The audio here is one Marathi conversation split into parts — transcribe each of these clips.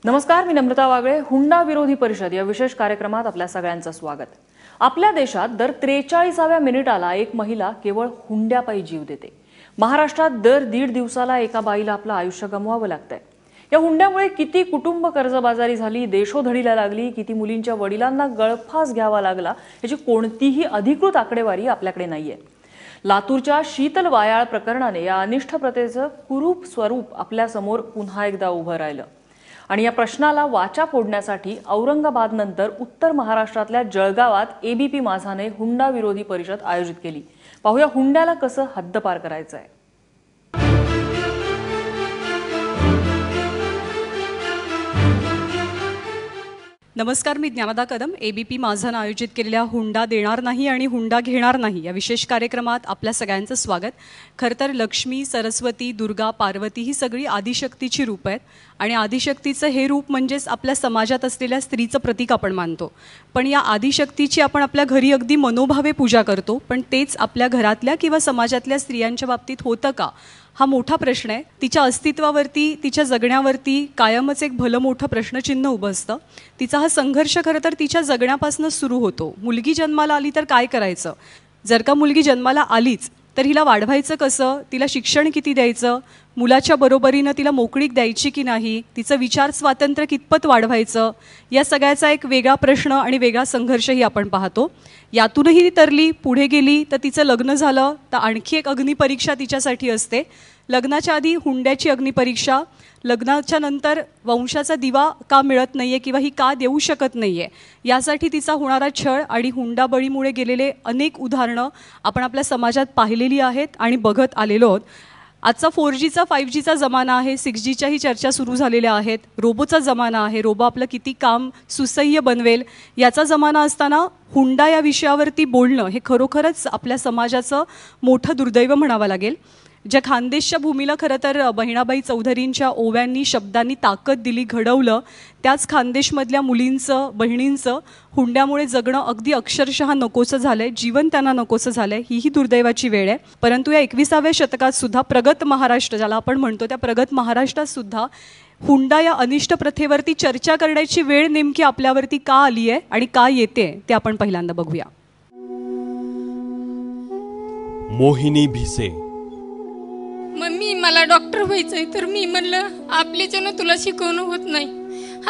नमस्कार, मी नम्रता वागळे. हुंडा विरोधी परिषद या विशेष कार्यक्रमात आपल्या सगळ्यांचं स्वागत. आपल्या देशात दर 43व्या मिनिटाला एक महिला केवळ हुंड्यापायी जीव देते. महाराष्ट्रात दर 1.5 दिवसाला एका बाईला आपलं आयुष्य गमवावं लागतंय. या हुंड्यामुळे किती कुटुंब कर्जबाजारी झाली, देशोधडीला लागली, किती मुलींच्या वडिलांना गळफास घ्यावा लागला याची कोणतीही अधिकृत आकडेवारी आपल्याकडे नाहीये. लातूरच्या शीतल वायाळ प्रकरणाने या अनिष्ट प्रथेचं कुरूप स्वरूप आपल्या समोर पुन्हा एकदा उभं राहिलं. आणि या प्रश्नाला वाचा फोडण्यासाठी औरंगाबादनंतर उत्तर महाराष्ट्रातल्या जळगावात एबीपी माझाने हुंडा विरोधी परिषद आयोजित केली. पाहूया हुंड्याला कसं हद्दपार करायचंय. नमस्कार, मी ज्ञानदा कदम. एबीपी माझानं आयोजित केलेल्या हुंडा देणार नाही आणि हुंडा घेणार नाही या विशेष कार्यक्रमात आपल्या सगळ्यांचं स्वागत. खरं तर लक्ष्मी, सरस्वती, दुर्गा, पार्वती ही सगळी आदिशक्तीची रूप आहेत आणि आदिशक्तीचं हे रूप म्हणजेच आपल्या समाजात असलेल्या स्त्रीचं प्रतीक आपण मानतो. पण या आदिशक्तीची आपण आपल्या घरी अगदी मनोभावे पूजा करतो, पण तेच आपल्या घरातल्या किंवा समाजातल्या स्त्रियांच्या बाबतीत होतं का, हा मोठा प्रश्न आहे. तिच्या अस्तित्वावरती, तिच्या जगण्यावरती कायमच एक भलं मोठं प्रश्नचिन्ह उभं असतं. तिचा हा संघर्ष खरं तर तिच्या जगण्यापासूनच सुरू होतो. मुलगी जन्माला आली तर काय करायचं, जर का मुलगी जन्माला आलीच तर हिला वाढवायचं कसं, तिला शिक्षण किती द्यायचं, मुलाच्या बरोबरीनं तिला मोकळीक द्यायची की नाही, तिचं विचार स्वातंत्र्य कितपत वाढवायचं, या सगळ्याचा एक वेगळा प्रश्न आणि वेगळा संघर्षही आपण पाहतो. यातूनही ती तरली पुढे गेली तर तिचं लग्न झालं तर आणखी एक अग्निपरीक्षा तिच्यासाठी असते. लग्नाच्या आधी हुंड्याची अग्निपरीक्षा, लग्नाच्या नंतर वंशाचा दिवा का मिळत नाहीये किंवा ही का देऊ शकत नाहीये, यासाठी तिचा होणारा छळ आणि हुंडाबळीमुळे गेलेले अनेक उदाहरणं आपण आपल्या समाजात पाहिलेली आहेत आणि बघत आलेलो आहोत. आजचा 4Gचा 5Gचा जमाना आहे, 6Gच्याही चर्चा सुरू झालेल्या आहेत, रोबोचा जमाना आहे, रोबो आपलं किती काम सुसह्य बनवेल याचा जमाना असताना हुंडा या विषयावरती बोलणं हे खरोखरच आपल्या समाजाचं मोठं दुर्दैव म्हणावं लागेल. ज्या खानदेशच्या भूमीला खरं तर बहिणाबाई चौधरींच्या ओव्यांनी शब्दांनी ताकद दिली, घडवलं, त्याच खानदेशमधल्या मुलींचं, बहिणींचं हुंड्यामुळे जगणं अगदी अक्षरशः नकोसं झालंय, जीवन त्यांना नकोसं झालंय. ही दुर्दैवाची वेळ आहे. परंतु या 21व्या शतकात सुद्धा प्रगत महाराष्ट्र ज्याला आपण म्हणतो, त्या प्रगत महाराष्ट्रात सुद्धा हुंडा या अनिष्ट प्रथेवरती चर्चा करण्याची वेळ नेमकी आपल्यावरती का आली आहे आणि का येते ते आपण पहिल्यांदा बघूया. मोहिनी भिसे. मम्मी, मला डॉक्टर व्हायचंय, तर मी म्हणलं आपल्याच्यानं तुला शिकवणं होत नाही,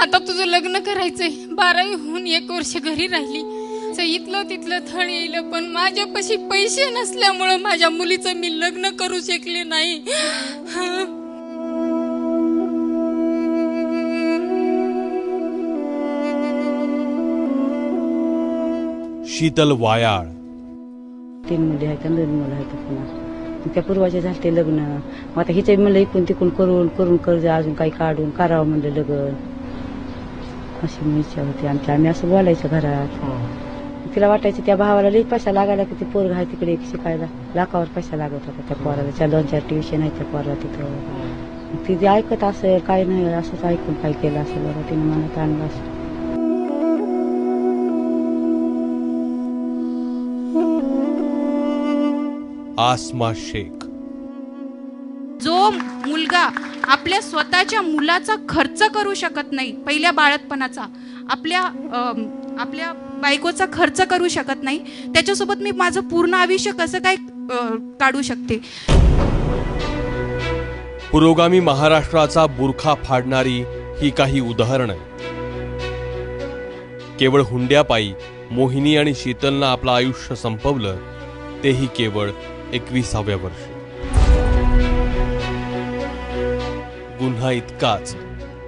आता तुझं लग्न करायचंय. 12वी होऊन 1 वर्ष घरी राहिली. इथलं तिथलं थळ येईल, पण माझ्यापाशी पैसे नसल्यामुळं माझ्या मुलीचं मी लग्न करू शकले नाही. शीतल वायाळ. 3 मुली आहेत, 2 मुलं आहेत. पुन्हा त्या पूर्वाचे झाले लग्न. मग आता हिचे म्हणलं इकून तिकून करून कर्ज अजून काही काढून करावं म्हणलं लग्न, अशी इच्छा होती आमची. आम्ही असं बोलायचं घरात. तिला वाटायचं त्या भावाला लई पैसा लागायला की ते पोरग आहे तिकडे शिकायला, लाखावर पैसा लागत होता त्या पोराला. 2-4 ट्युशन आहे त्या पोराला तिथं. ती ऐकत असेल काय नाही, असंच ऐकून काय केलं असेल बरं तिने मनात आणलं असेल. आसमा शेख. जो मुलगा आपल्या स्वतःच्या मुलाचा खर्च करू शकत नाही, पहिल्या बाळतपणाचा, आपल्या बायकोचा खर्च करू शकत नाही, त्याच्यासोबत मी माझं पूर्ण आयुष्य कसं काय काढू शकते. पुरोगामी महाराष्ट्राचा बुरखा फाडणारी ही काही उदाहरणं. केवळ हुंड्यापायी मोहिनी आणि शीतलनं आपलं आयुष्य संपवलं, तेही केवळ 21व्या वर्षी. गुन्हा इतकाच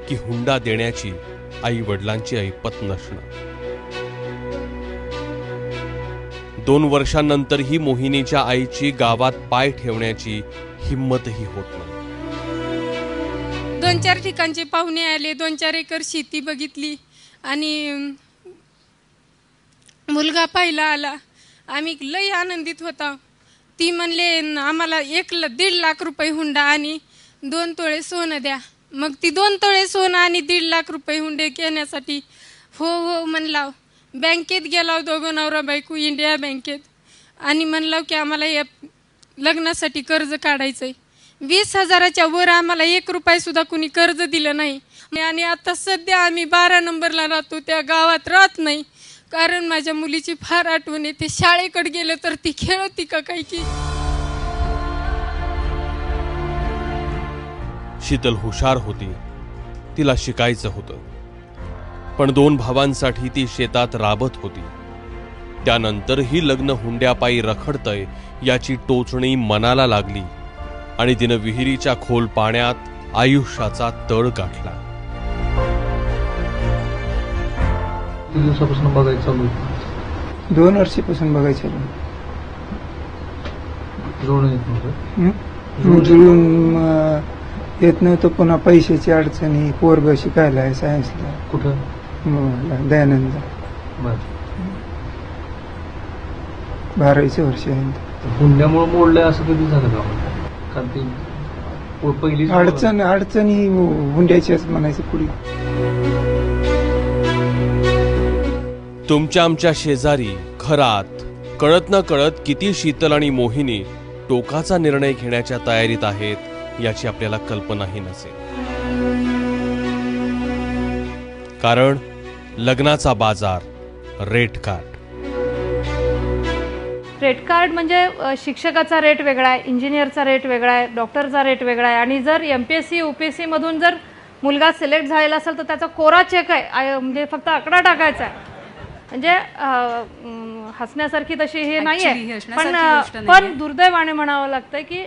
की हुंडा देण्याची आई वडिलांची ऐपत नसणं. 2 वर्षांनंतरही मोहिनीच्या आईची गावात पाय ठेवण्याची हिंमतही होत नाही. 2-4 ठिकाणचे पाहुणे आले, 2-4 एकर शेती बघितली आणि मुलगा पाहिला आला. आम्ही लई आनंदित होता. ती म्हणले आम्हाला 1.5 लाख रुपये हुंडा आणि 2 तोळे सोनं द्या. मग ती 2 तोळे सोनं आणि 1.5 लाख रुपये हुंडे घेण्यासाठी हो हो म्हणला. बँकेत गेला, दोघं नवरा बायको इंडिया बँकेत, आणि म्हणलं की आम्हाला या लग्नासाठी कर्ज काढायचंय. 20,000च्या वर आम्हाला 1 रुपया सुद्धा कुणी कर्ज दिलं नाही. आणि आता सध्या आम्ही 12 नंबरला राहतो, त्या गावात राहत नाही, कारण माझ्या मुलीची फार आठवण येते. शाळेकडे गेलं तर ती खेळती का काही की. शीतल हुशार होती, तिला शिकायचं होतं, पण 2 भावांसाठी ती शेतात राबत होती. त्यानंतरही लग्न हुंड्यापायी रखडतय याची टोचणी मनाला लागली आणि तिनं विहिरीच्या खोल पाण्यात आयुष्याचा तळ गाठला. किती दिवसापासून बघायचं चालू? 2 वर्षापासून बघायचं. जुळून येत नव्हतं. जुळून येत नव्हतं. पुन्हा पैशाची अडचणी, पोरग शिकायला आहे सायन्सला. कुठं? दयानंद. 12वीचं वर्ष आहे. हुंड्यामुळे मोडलंय असं कधी झालं का? कारण ती पहिली अडचणी हुंड्याच्याच म्हणायचं पुढे. तुमच्या आमच्या शेजारी घरात कळत न कळत किती शीतल आणि मोहिनी टोकाचा निर्णय घेण्याच्या तयारीत आहेत याची आपल्याला कल्पनाही नसेल. कारण लग्नाचा बाजार रेट कार्ड. रेट कार्ड म्हणजे शिक्षकाचा रेट वेगळा आहे, इंजिनियरचा रेट वेगळा आहे, डॉक्टरचा रेट वेगळा आहे. आणि जर MPSC UPSC मधून जर मुलगा सिलेक्ट झालेला असेल तर त्याचा कोरा चेक आहे, म्हणजे फक्त आकडा टाकायचा आहे. म्हणजे हसण्यासारखी तशी हे नाही आहे, पण दुर्दैवाने म्हणावं लागतं की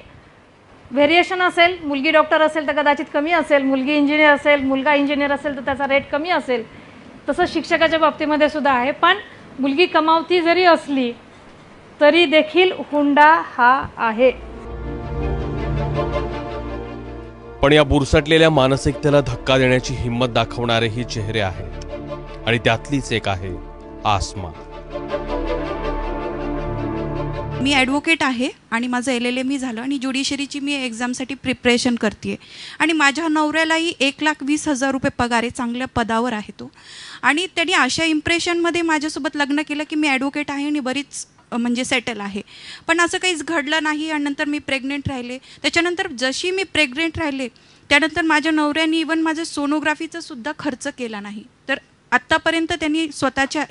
व्हेरिएशन असेल. मुलगी डॉक्टर असेल तर कदाचित कमी असेल, मुलगी इंजिनियर असेल, मुलगा इंजिनियर असेल तर त्याचा रेट कमी असेल. तसं शिक्षकाच्या बाबतीमध्ये सुद्धा आहे. पण मुलगी कमावती जरी असली तरी देखील हुंडा हा आहे. पण या बुरसटलेल्या मानसिकतेला धक्का देण्याची हिंमत दाखवणारेही चेहरे आहेत आणि त्यातलीच एक आहे आसमा. मी ॲडव्होकेट आहे आणि माझं LLM झालं आणि ज्युडिशरीची मी एक्झामसाठी प्रिपरेशन करते आणि माझ्या नवऱ्यालाही 1,20,000 रुपये पगार आहे, चांगल्या पदावर आहे तो. आणि त्यांनी अशा इम्प्रेशनमध्ये माझ्यासोबत लग्न केलं की मी ॲडव्होकेट आहे आणि बरीच म्हणजे सेटल आहे. पण असं काहीच घडलं नाही आणि नंतर मी प्रेग्नेंट राहिले. त्याच्यानंतर जशी मी प्रेग्नेंट राहिले त्यानंतर माझ्या नवऱ्याने इवन माझं सोनोग्राफीचा सुद्धा खर्च केला नाही. तर आत्तापर्यंत त्यांनी स्वतःच्या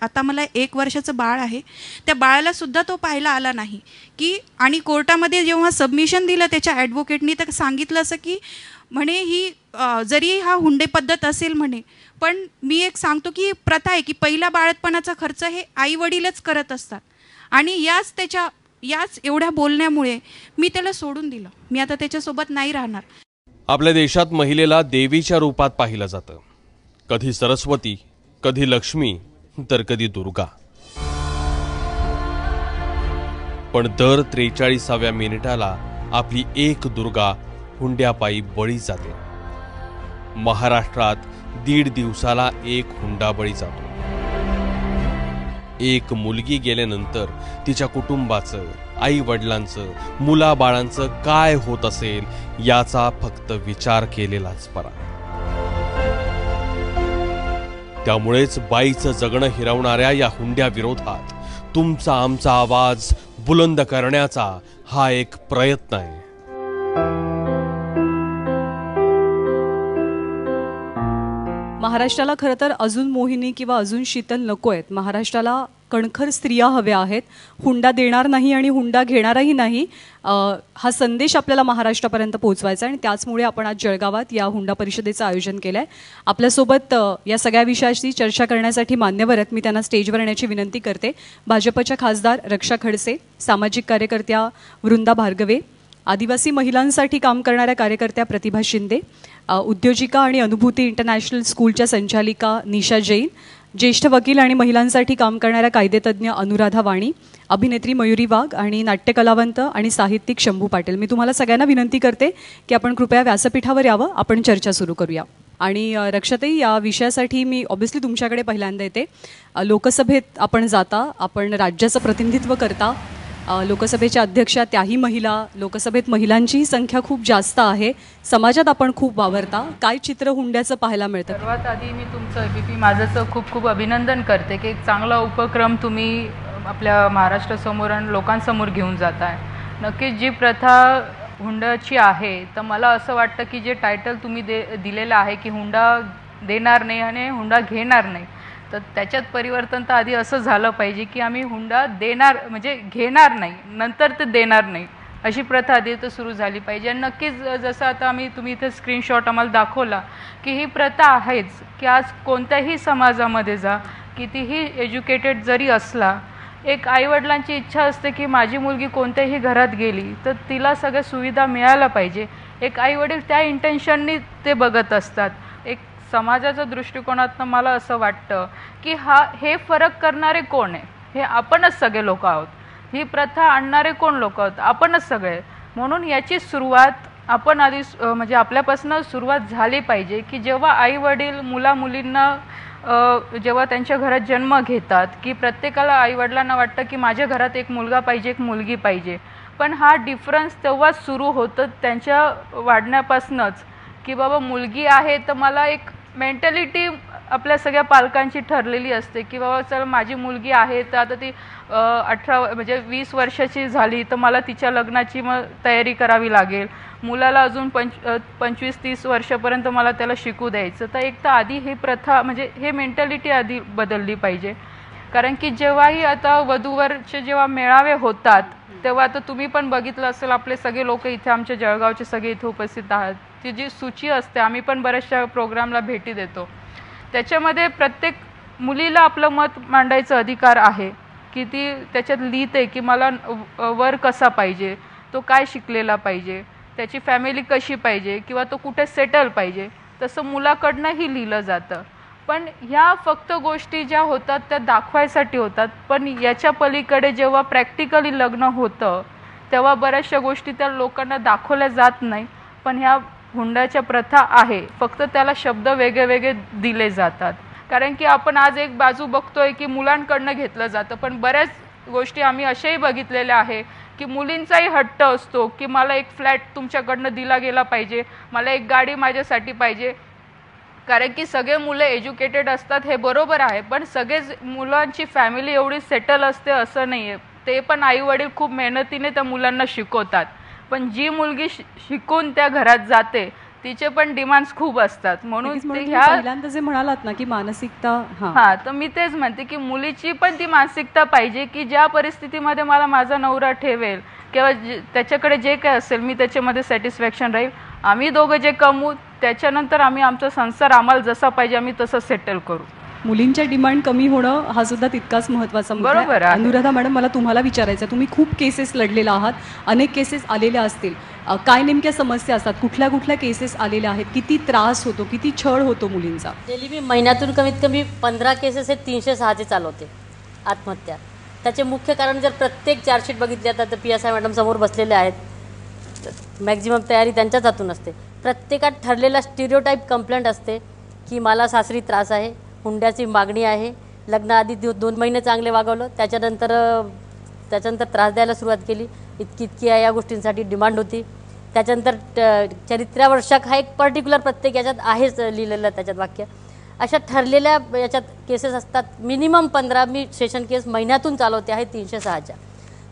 आता मला 1 वर्षाचं बाळ आहे, त्या बाळाला सुद्धा तो पाहायला आला नाही की. आणि कोर्टामध्ये जेव्हा सबमिशन दिलं त्याच्या ॲडव्होकेटनी तर सांगितलं असं की म्हणे ही जरी हा हुंडे पद्धत असेल म्हणे, पण मी एक सांगतो की प्रथा आहे की पहिला बाळंतपणाचा खर्च हे आई वडीलच करत असतात. आणि याच एवढ्या बोलण्यामुळे मी त्याला सोडून दिलं. मी आता त्याच्यासोबत नाही राहणार. आपल्या देशात महिलेला देवीच्या रूपात पाहिलं जातं. कधी सरस्वती, कधी लक्ष्मी, तर कधी दुर्गा. पण दर 43व्या मिनिटाला आपली एक दुर्गा हुंड्यापायी बळी जाते. महाराष्ट्रात 1.5 दिवसाला एक हुंडा बळी जातो. एक मुलगी गेल्यानंतर तिच्या कुटुंबाचं, आई वडिलांचं, मुलाबाळांचं काय होत असेल याचा फक्त विचार केलेलाच बरा. त्यामुळेच बाईचं जगणं हिरवणाऱ्या या हुंड्या विरोधात तुमचा आमचा आवाज बुलंद करण्याचा हा एक प्रयत्न आहे. महाराष्ट्राला खरं तर अजून मोहिनी किंवा अजून शीतल नको आहेत. महाराष्ट्राला कणखर स्त्रिया हव्या आहेत. हुंडा देणार नाही आणि हुंडा घेणारही नाही हा संदेश आपल्याला महाराष्ट्रापर्यंत पोहोचवायचा आणि त्याचमुळे आपण आज जळगावात या हुंडा परिषदेचं आयोजन केलं आहे. आपल्यासोबत या सगळ्या विषयाची चर्चा करण्यासाठी मान्यवर आहेत. मी त्यांना स्टेजवर येण्याची विनंती करते. भाजपच्या खासदार रक्षा खडसे, सामाजिक कार्यकर्त्या वृंदा भार्गवे, आदिवासी महिलांसाठी काम करणाऱ्या कार्यकर्त्या प्रतिभा शिंदे, उद्योजिका आणि अनुभूती इंटरनॅशनल स्कूलच्या संचालिका निशा जैन, ज्येष्ठ वकील आणि महिलांसाठी काम करणाऱ्या कायदेतज्ञ अनुराधा वाणी, अभिनेत्री मयुरी वाघ आणि नाट्यकलावंत आणि साहित्यिक शंभू पाटील. मी तुम्हाला सगळ्यांना विनंती करते की आपण कृपया व्यासपीठावर यावं, आपण चर्चा सुरू करूया. आणि रक्षाताई, या विषयासाठी मी ऑब्व्हियसली तुमच्याकडे पहिल्यांदा येते. लोकसभेत आपण जाता, आपण राज्याचं प्रतिनिधित्व करता, लोकसभेच्या अध्यक्षा त्याही महिला, लोकसभेत महिलांची संख्या खूप जास्त आहे, समाजात आपण खूप वावरता. काय चित्र हुंड्याचं पाहायला मिळतं? सर्वात आधी मी तुमचं ABP माझंचं खूप खूप अभिनंदन करते की एक चांगला उपक्रम तुम्ही आपल्या महाराष्ट्रासमोर आणि लोकांसमोर घेऊन जात आहे. नक्कीच जी प्रथा हुंड्याची आहे, तर मला असं वाटतं की जे टायटल तुम्ही दिलेलं आहे की हुंडा देणार नाही आणि हुंडा घेणार नाही, तर त्याच्यात परिवर्तन तर आधी असं झालं पाहिजे की आम्ही हुंडा देणार म्हणजे घेणार नाही, नंतर ते देणार नाही, अशी प्रथा आधी तर सुरू झाली पाहिजे. आणि नक्कीच जसं आता तुम्ही इथे स्क्रीनशॉट आम्हाला दाखवला की ही प्रथा आहेच की आज कोणत्याही समाजामध्ये जा, कितीही एज्युकेटेड जरी असला, एक आईवडिलांची इच्छा असते की माझी मुलगी कोणत्याही घरात गेली तर तिला सगळ्या सुविधा मिळायला पाहिजे. एक आईवडील त्या इंटेन्शननी ते बघत असतात. एक समाजाच्या दृष्टिकोनातनं मला असं वाटतं की हे फरक करणारे कोण आहे? हे आपणच सगळे लोक आहोत. ही प्रथा आणणारे कोण लोक आहोत? आपणच सगळे. म्हणून याची सुरुवात आपण आधी म्हणजे आपल्यापासून सुरुवात झाली पाहिजे की जेव्हा आई वडील मुलींना जेव्हा त्यांच्या घरात जन्म घेतात की प्रत्येकाला आईवडिलांना वाटतं की माझ्या घरात एक मुलगा पाहिजे, एक मुलगी पाहिजे, पण हा डिफरन्स तेव्हाच सुरू होतं त्यांच्या वाढण्यापासूनच की बाबा मुलगी आहे तर मला एक मेंटॅलिटी आपल्या सगळ्या पालकांची ठरलेली असते की बाबा चल माझी मुलगी आहे तर आता ती 18 म्हणजे 20 वर्षाची झाली तर मला तिच्या लग्नाची मग तयारी करावी लागेल, मुलाला अजून 25-30 वर्षापर्यंत मला त्याला शिकू द्यायचं. तर एक तर आधी ही प्रथा म्हणजे हे मेंटॅलिटी आधी बदलली पाहिजे. कारण की जेव्हाही आता वधूवरचे जेव्हा मेळावे होतात तेव्हा आता तुम्ही पण बघितलं असेल, आपले सगळे लोक इथे आमच्या जळगावचे सगळे इथे उपस्थित आहात, ती जी सूची असते आम्ही पण बऱ्याचशा प्रोग्रामला भेटी देतो, त्याच्यामध्ये प्रत्येक मुलीला आपलं मत मांडायचा अधिकार आहे की ती त्याच्यात लिहिते की मला वर कसा पाहिजे, तो काय शिकलेला पाहिजे, त्याची फॅमिली कशी पाहिजे किंवा तो कुठे सेटल पाहिजे, तसं मुलाकडनंही लिहिलं जातं. पण ह्या फक्त गोष्टी ज्या होतात त्या दाखवायसाठी होतात, पण याच्या पलीकडे जेव्हा प्रॅक्टिकली लग्न होतं तेव्हा बऱ्याचशा गोष्टी त्या लोकांना दाखवल्या जात नाही. पण ह्या हुंड्याच्या प्रथा आहे, फक्त त्याला शब्द वेगळे वेगळे दिले जातात. कारण की आपण आज एक बाजू बघतोय की मुलांकडनं घेतलं जातं, पण बऱ्याच गोष्टी आम्ही अशाही बघितलेल्या आहे की मुलींचाही हट्ट असतो की मला एक फ्लॅट तुमच्याकडनं दिला गेला पाहिजे, मला एक गाडी माझ्यासाठी पाहिजे. कारण की सगळे मुलं एज्युकेटेड असतात हे बरोबर आहे, पण सगळेच मुलांची फॅमिली एवढी सेटल असते असं नाही आहे. ते पण आई वडील खूप मेहनतीने त्या मुलांना शिकवतात, पण जी मुलगी शिकून त्या घरात जाते तिचे पण डिमांड्स खूप असतात. म्हणून पहिल्यांदा जे म्हणालात ना की मानसिकता, हा तर मी तेच म्हणते की मुलीची पण ती मानसिकता पाहिजे की ज्या परिस्थितीमध्ये मला माझा नवरा ठेवेल किंवा त्याच्याकडे जे काय असेल मी त्याच्यामध्ये सॅटिस्फॅक्शन राहील, आम्ही दोघं जे कमवू त्याच्यानंतर आम्ही आमचा संसार आम्हाला जसा पाहिजे आम्ही तसं सेटल करू. मुलींच्या डिमांड कमी होणं हा सुद्धा तितकाच महत्त्वाचा मुद्दा आहे. अनुराधा मॅडम, मला तुम्हाला विचारायचं, तुम्ही खूप केसेस लढलेला आहात, अनेक केसेस आलेल्या असतील, काय नेमक्या समस्या असतात, कुठल्या कुठल्या केसेस आलेल्या आहेत, किती त्रास होतो, किती छळ होतो मुलींचा? डेली मी महिन्यातून कमीत कमी 15 केसेस हे 306 चालवते आत्महत्या. त्याचे मुख्य कारण जर प्रत्येक चार्जशीट बघितली आता तर PSI मॅडम समोर बसलेले आहेत, मॅक्झिमम तयारी त्यांच्याच हातून असते. प्रत्येकात ठरलेला स्टिरियोटाईप कंप्लेंट असते की मला सासरी त्रास आहे, हुंड्याची मागणी आहे, लग्नाआधी 2 महिने चांगले वागवलं, त्याच्यानंतर त्रास द्यायला सुरुवात केली, इतकी या गोष्टींसाठी डिमांड होती. त्याच्यानंतर चरित्रावर शक हा एक पर्टिक्युलर प्रत्येक याच्यात आहेच लिहिलेलं त्याच्यात वाक्य. अशा ठरलेल्या याच्यात केसेस असतात. मिनिमम 15 मी सेशन केस महिन्यातून चालवते आहे 306च्या.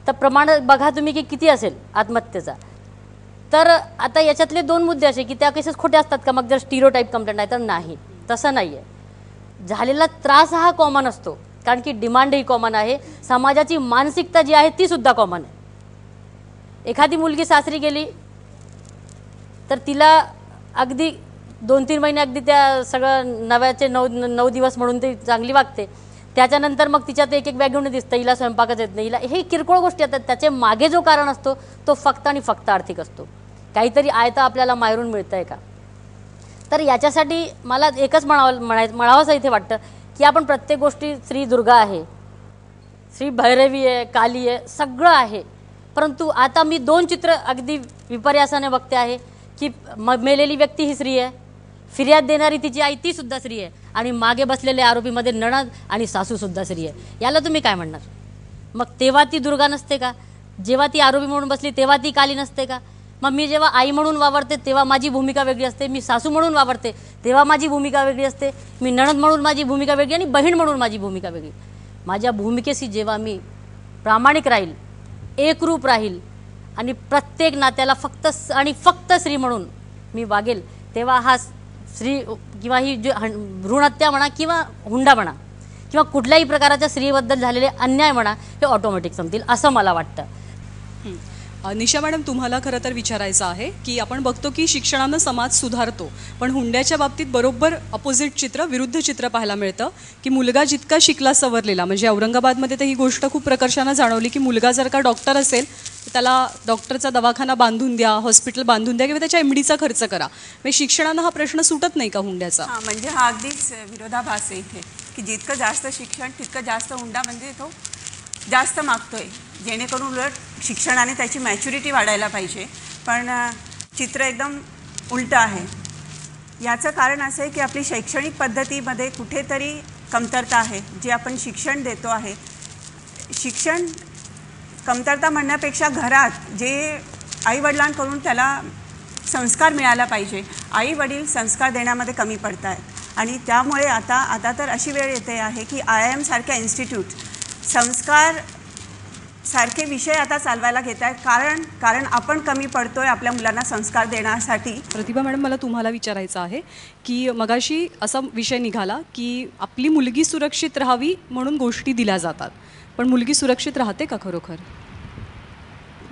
तर प्रमाण बघा तुम्ही की किती असेल आत्महत्येचा. तर आता याच्यातले 2 मुद्दे असे की त्या केसेस खोटे असतात का, मग जर स्टिरियोटाईप कंप्लेंट आहे तर नाही, तसं नाही आहे. झालेला त्रास हा कॉमन असतो कारण की डिमांडही कॉमन आहे, समाजाची मानसिकता जी आहे ती सुद्धा कॉमन आहे. एखादी मुलगी सासरी गेली तर तिला अगदी 2-3 महिने अगदी त्या सगळं नव्याचे 9 दिवस म्हणून ती चांगली वागते. त्याच्यानंतर मग तिच्यात एक बॅगेवून दिसतं, हिला स्वयंपाकच येत नाही, हिला हे किरकोळ गोष्टी असतात. त्याचे मागे जो कारण असतो तो फक्त आणि फक्त आर्थिक असतो. काहीतरी आयतं आपल्याला मारून मिळतं आहे का. तर याच्यासाठी मला एकच म्हणावंसं इथे वाटतं की आपण प्रत्येक गोष्टी श्री दुर्गा आहे, श्री भैरवी आहे, काली आहे, सगळं आहे. परंतु आता मी 2 चित्र अगदी विपर्यासाने बघते आहे की मेलेली व्यक्ती ही स्त्री आहे, फिर्याद देणारी तिची आई ती सुद्धा स्त्री आहे, आणि मागे बसलेले आरोपीमध्ये नणद आणि सासूसुद्धा स्त्री आहे. याला तुम्ही काय म्हणणार? मग तेव्हा ती दुर्गा नसते का? जेव्हा ती आरोपी म्हणून बसली तेव्हा ती काली नसते का? मग मी जेव्हा आई म्हणून वावरते तेव्हा माझी भूमिका वेगळी असते, मी सासू म्हणून वावरते तेव्हा माझी भूमिका वेगळी असते, मी नणद म्हणून माझी भूमिका वेगळी आणि बहीण म्हणून माझी भूमिका वेगळी. माझ्या भूमिकेशी जेव्हा मी प्रामाणिक राहील, एकरूप राहील आणि प्रत्येक नात्याला फक्त आणि फक्त स्त्री म्हणून मी वागेल, तेव्हा हा स्त्री किंवा ही जी भ्रूणहत्या म्हणा किंवा हुंडा म्हणा किंवा कुठल्याही प्रकारच्या स्त्रीबद्दल झालेले अन्याय म्हणा हे ऑटोमॅटिक संपतील असं मला वाटतं. निशा मॅडम, तुम्हाला खरं तर विचारायचं आहे की आपण बघतो की शिक्षणानं समाज सुधारतो, पण हुंड्याच्या बाबतीत बरोबर अपोजिट चित्र, विरुद्ध चित्र पाहायला मिळतं की मुलगा जितका शिकला सवरलेला, म्हणजे औरंगाबादमध्ये तर ही गोष्ट खूप प्रकर्षानं जाणवली की मुलगा जर का डॉक्टर असेल तर त्याला डॉक्टरचा दवाखाना बांधून द्या, हॉस्पिटल बांधून द्या किंवा त्याच्या MDचा खर्च करा. म्हणजे शिक्षणानं हा प्रश्न सुटत नाही का हुंड्याचा? म्हणजे हा अगदीच विरोधाभास आहे इथे की जितकं जास्त शिक्षण तितकं जास्त हुंडा, म्हणजे तो जास्त मागतोय, जेणेकरून उलट शिक्षणाने त्याची मॅच्युरिटी वाढायला पाहिजे. पण चित्र एकदम उलटं आहे. याचं कारण असं आहे की आपली शैक्षणिक पद्धतीमध्ये कुठेतरी कमतरता आहे. जे आपण शिक्षण देतो आहे, शिक्षण कमतरता म्हणण्यापेक्षा घरात जे आईवडिलांकडून त्याला संस्कार मिळाला पाहिजे, आईवडील संस्कार देण्यामध्ये कमी पडत आहेत. आणि त्यामुळे आता तर अशी वेळ येते आहे की IIM सारख्या इन्स्टिट्यूट संस्कार सारखे विषय आता चालवायला घेत आहेत, कारण आपण कमी पडतोय आपल्या मुलांना संस्कार देण्यासाठी. प्रतिभा मॅडम, मला तुम्हाला विचारायचं आहे की मगाशी असा विषय निघाला की आपली मुलगी सुरक्षित राहावी म्हणून गोष्टी दिल्या जातात, पण मुलगी सुरक्षित राहते का खरोखर?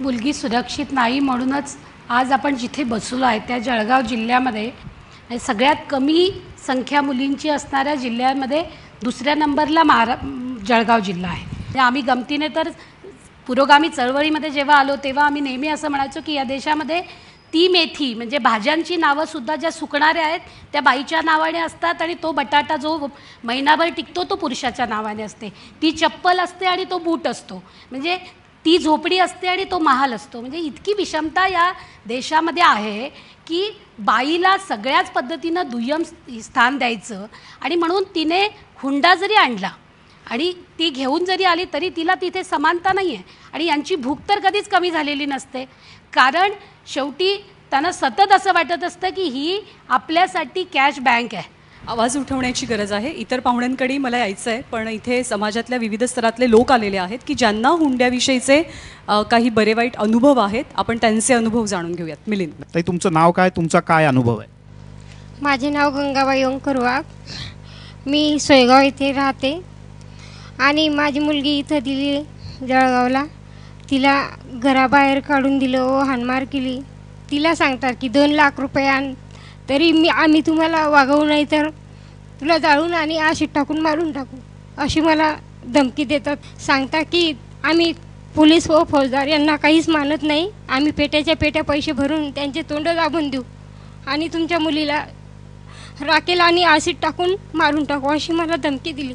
मुलगी सुरक्षित नाही म्हणूनच आज आपण जिथे बसलो आहे त्या जळगाव जिल्ह्यामध्ये सगळ्यात कमी संख्या मुलींची असणाऱ्या जिल्ह्यामध्ये दुसऱ्या नंबरला जळगाव जिल्हा आहे. आम्ही गमतीने तर पुरोगामी चळवळीमध्ये जेव्हा आलो तेव्हा आम्ही नेहमी असं म्हणायचो की या देशामध्ये ती मेथी म्हणजे भाज्यांची नावंसुद्धा ज्या सुकणाऱ्या आहेत त्या बाईच्या नावाने असतात आणि तो बटाटा जो महिनाभर टिकतो तो पुरुषाच्या नावाने असते. ती चप्पल असते आणि तो बूट असतो, म्हणजे ती झोपडी असते आणि तो महाल असतो. म्हणजे इतकी विषमता या देशामध्ये आहे की बाईला सगळ्याच पद्धतीनं दुय्यम स्थान द्यायचं. आणि म्हणून तिने हुंडा जरी आणला आणि ती घेऊन जरी आली तरी तिला तिथे समानता नाही आहे. आणि यांची भूक तर कधीच कमी झालेली नसते, कारण शेवटी त्यांना सतत असं वाटत असतं की ही आपल्यासाठी कॅश बँक आहे. आवाज उठवण्याची गरज आहे. इतर पाहुण्यांकडेही मला यायचं आहे, पण इथे समाजातल्या विविध स्तरातले लोक आलेले आहेत की ज्यांना हुंड्याविषयीचे काही बरे वाईट अनुभव आहेत. आपण त्यांचे अनुभव जाणून घेऊयात. मिलिंद ताई, तुमचं नाव काय, तुमचा काय अनुभव आहे? माझे नाव गंगाबाई ओंकार वाघ, मी सोयगाव येथे राहते आणि माझी मुलगी इथं दिली जळगावला. तिला घराबाहेर काढून दिलं व हाणमार केली. तिला सांगतात की 2 लाख रुपये आण, तरी आम्ही तुम्हाला वागवू नाही तर तुला जाळून आणि आशीत टाकून मारून टाकू अशी मला धमकी देतात. सांगता की आम्ही पोलीस व फौजदार यांना काहीच मानत नाही, आम्ही पेट्याच्या पेट्या पैसे भरून त्यांचे तोंड दाबून देऊ आणि तुमच्या मुलीला राखेल आणि आशीत टाकून मारून टाकू अशी मला धमकी दिली.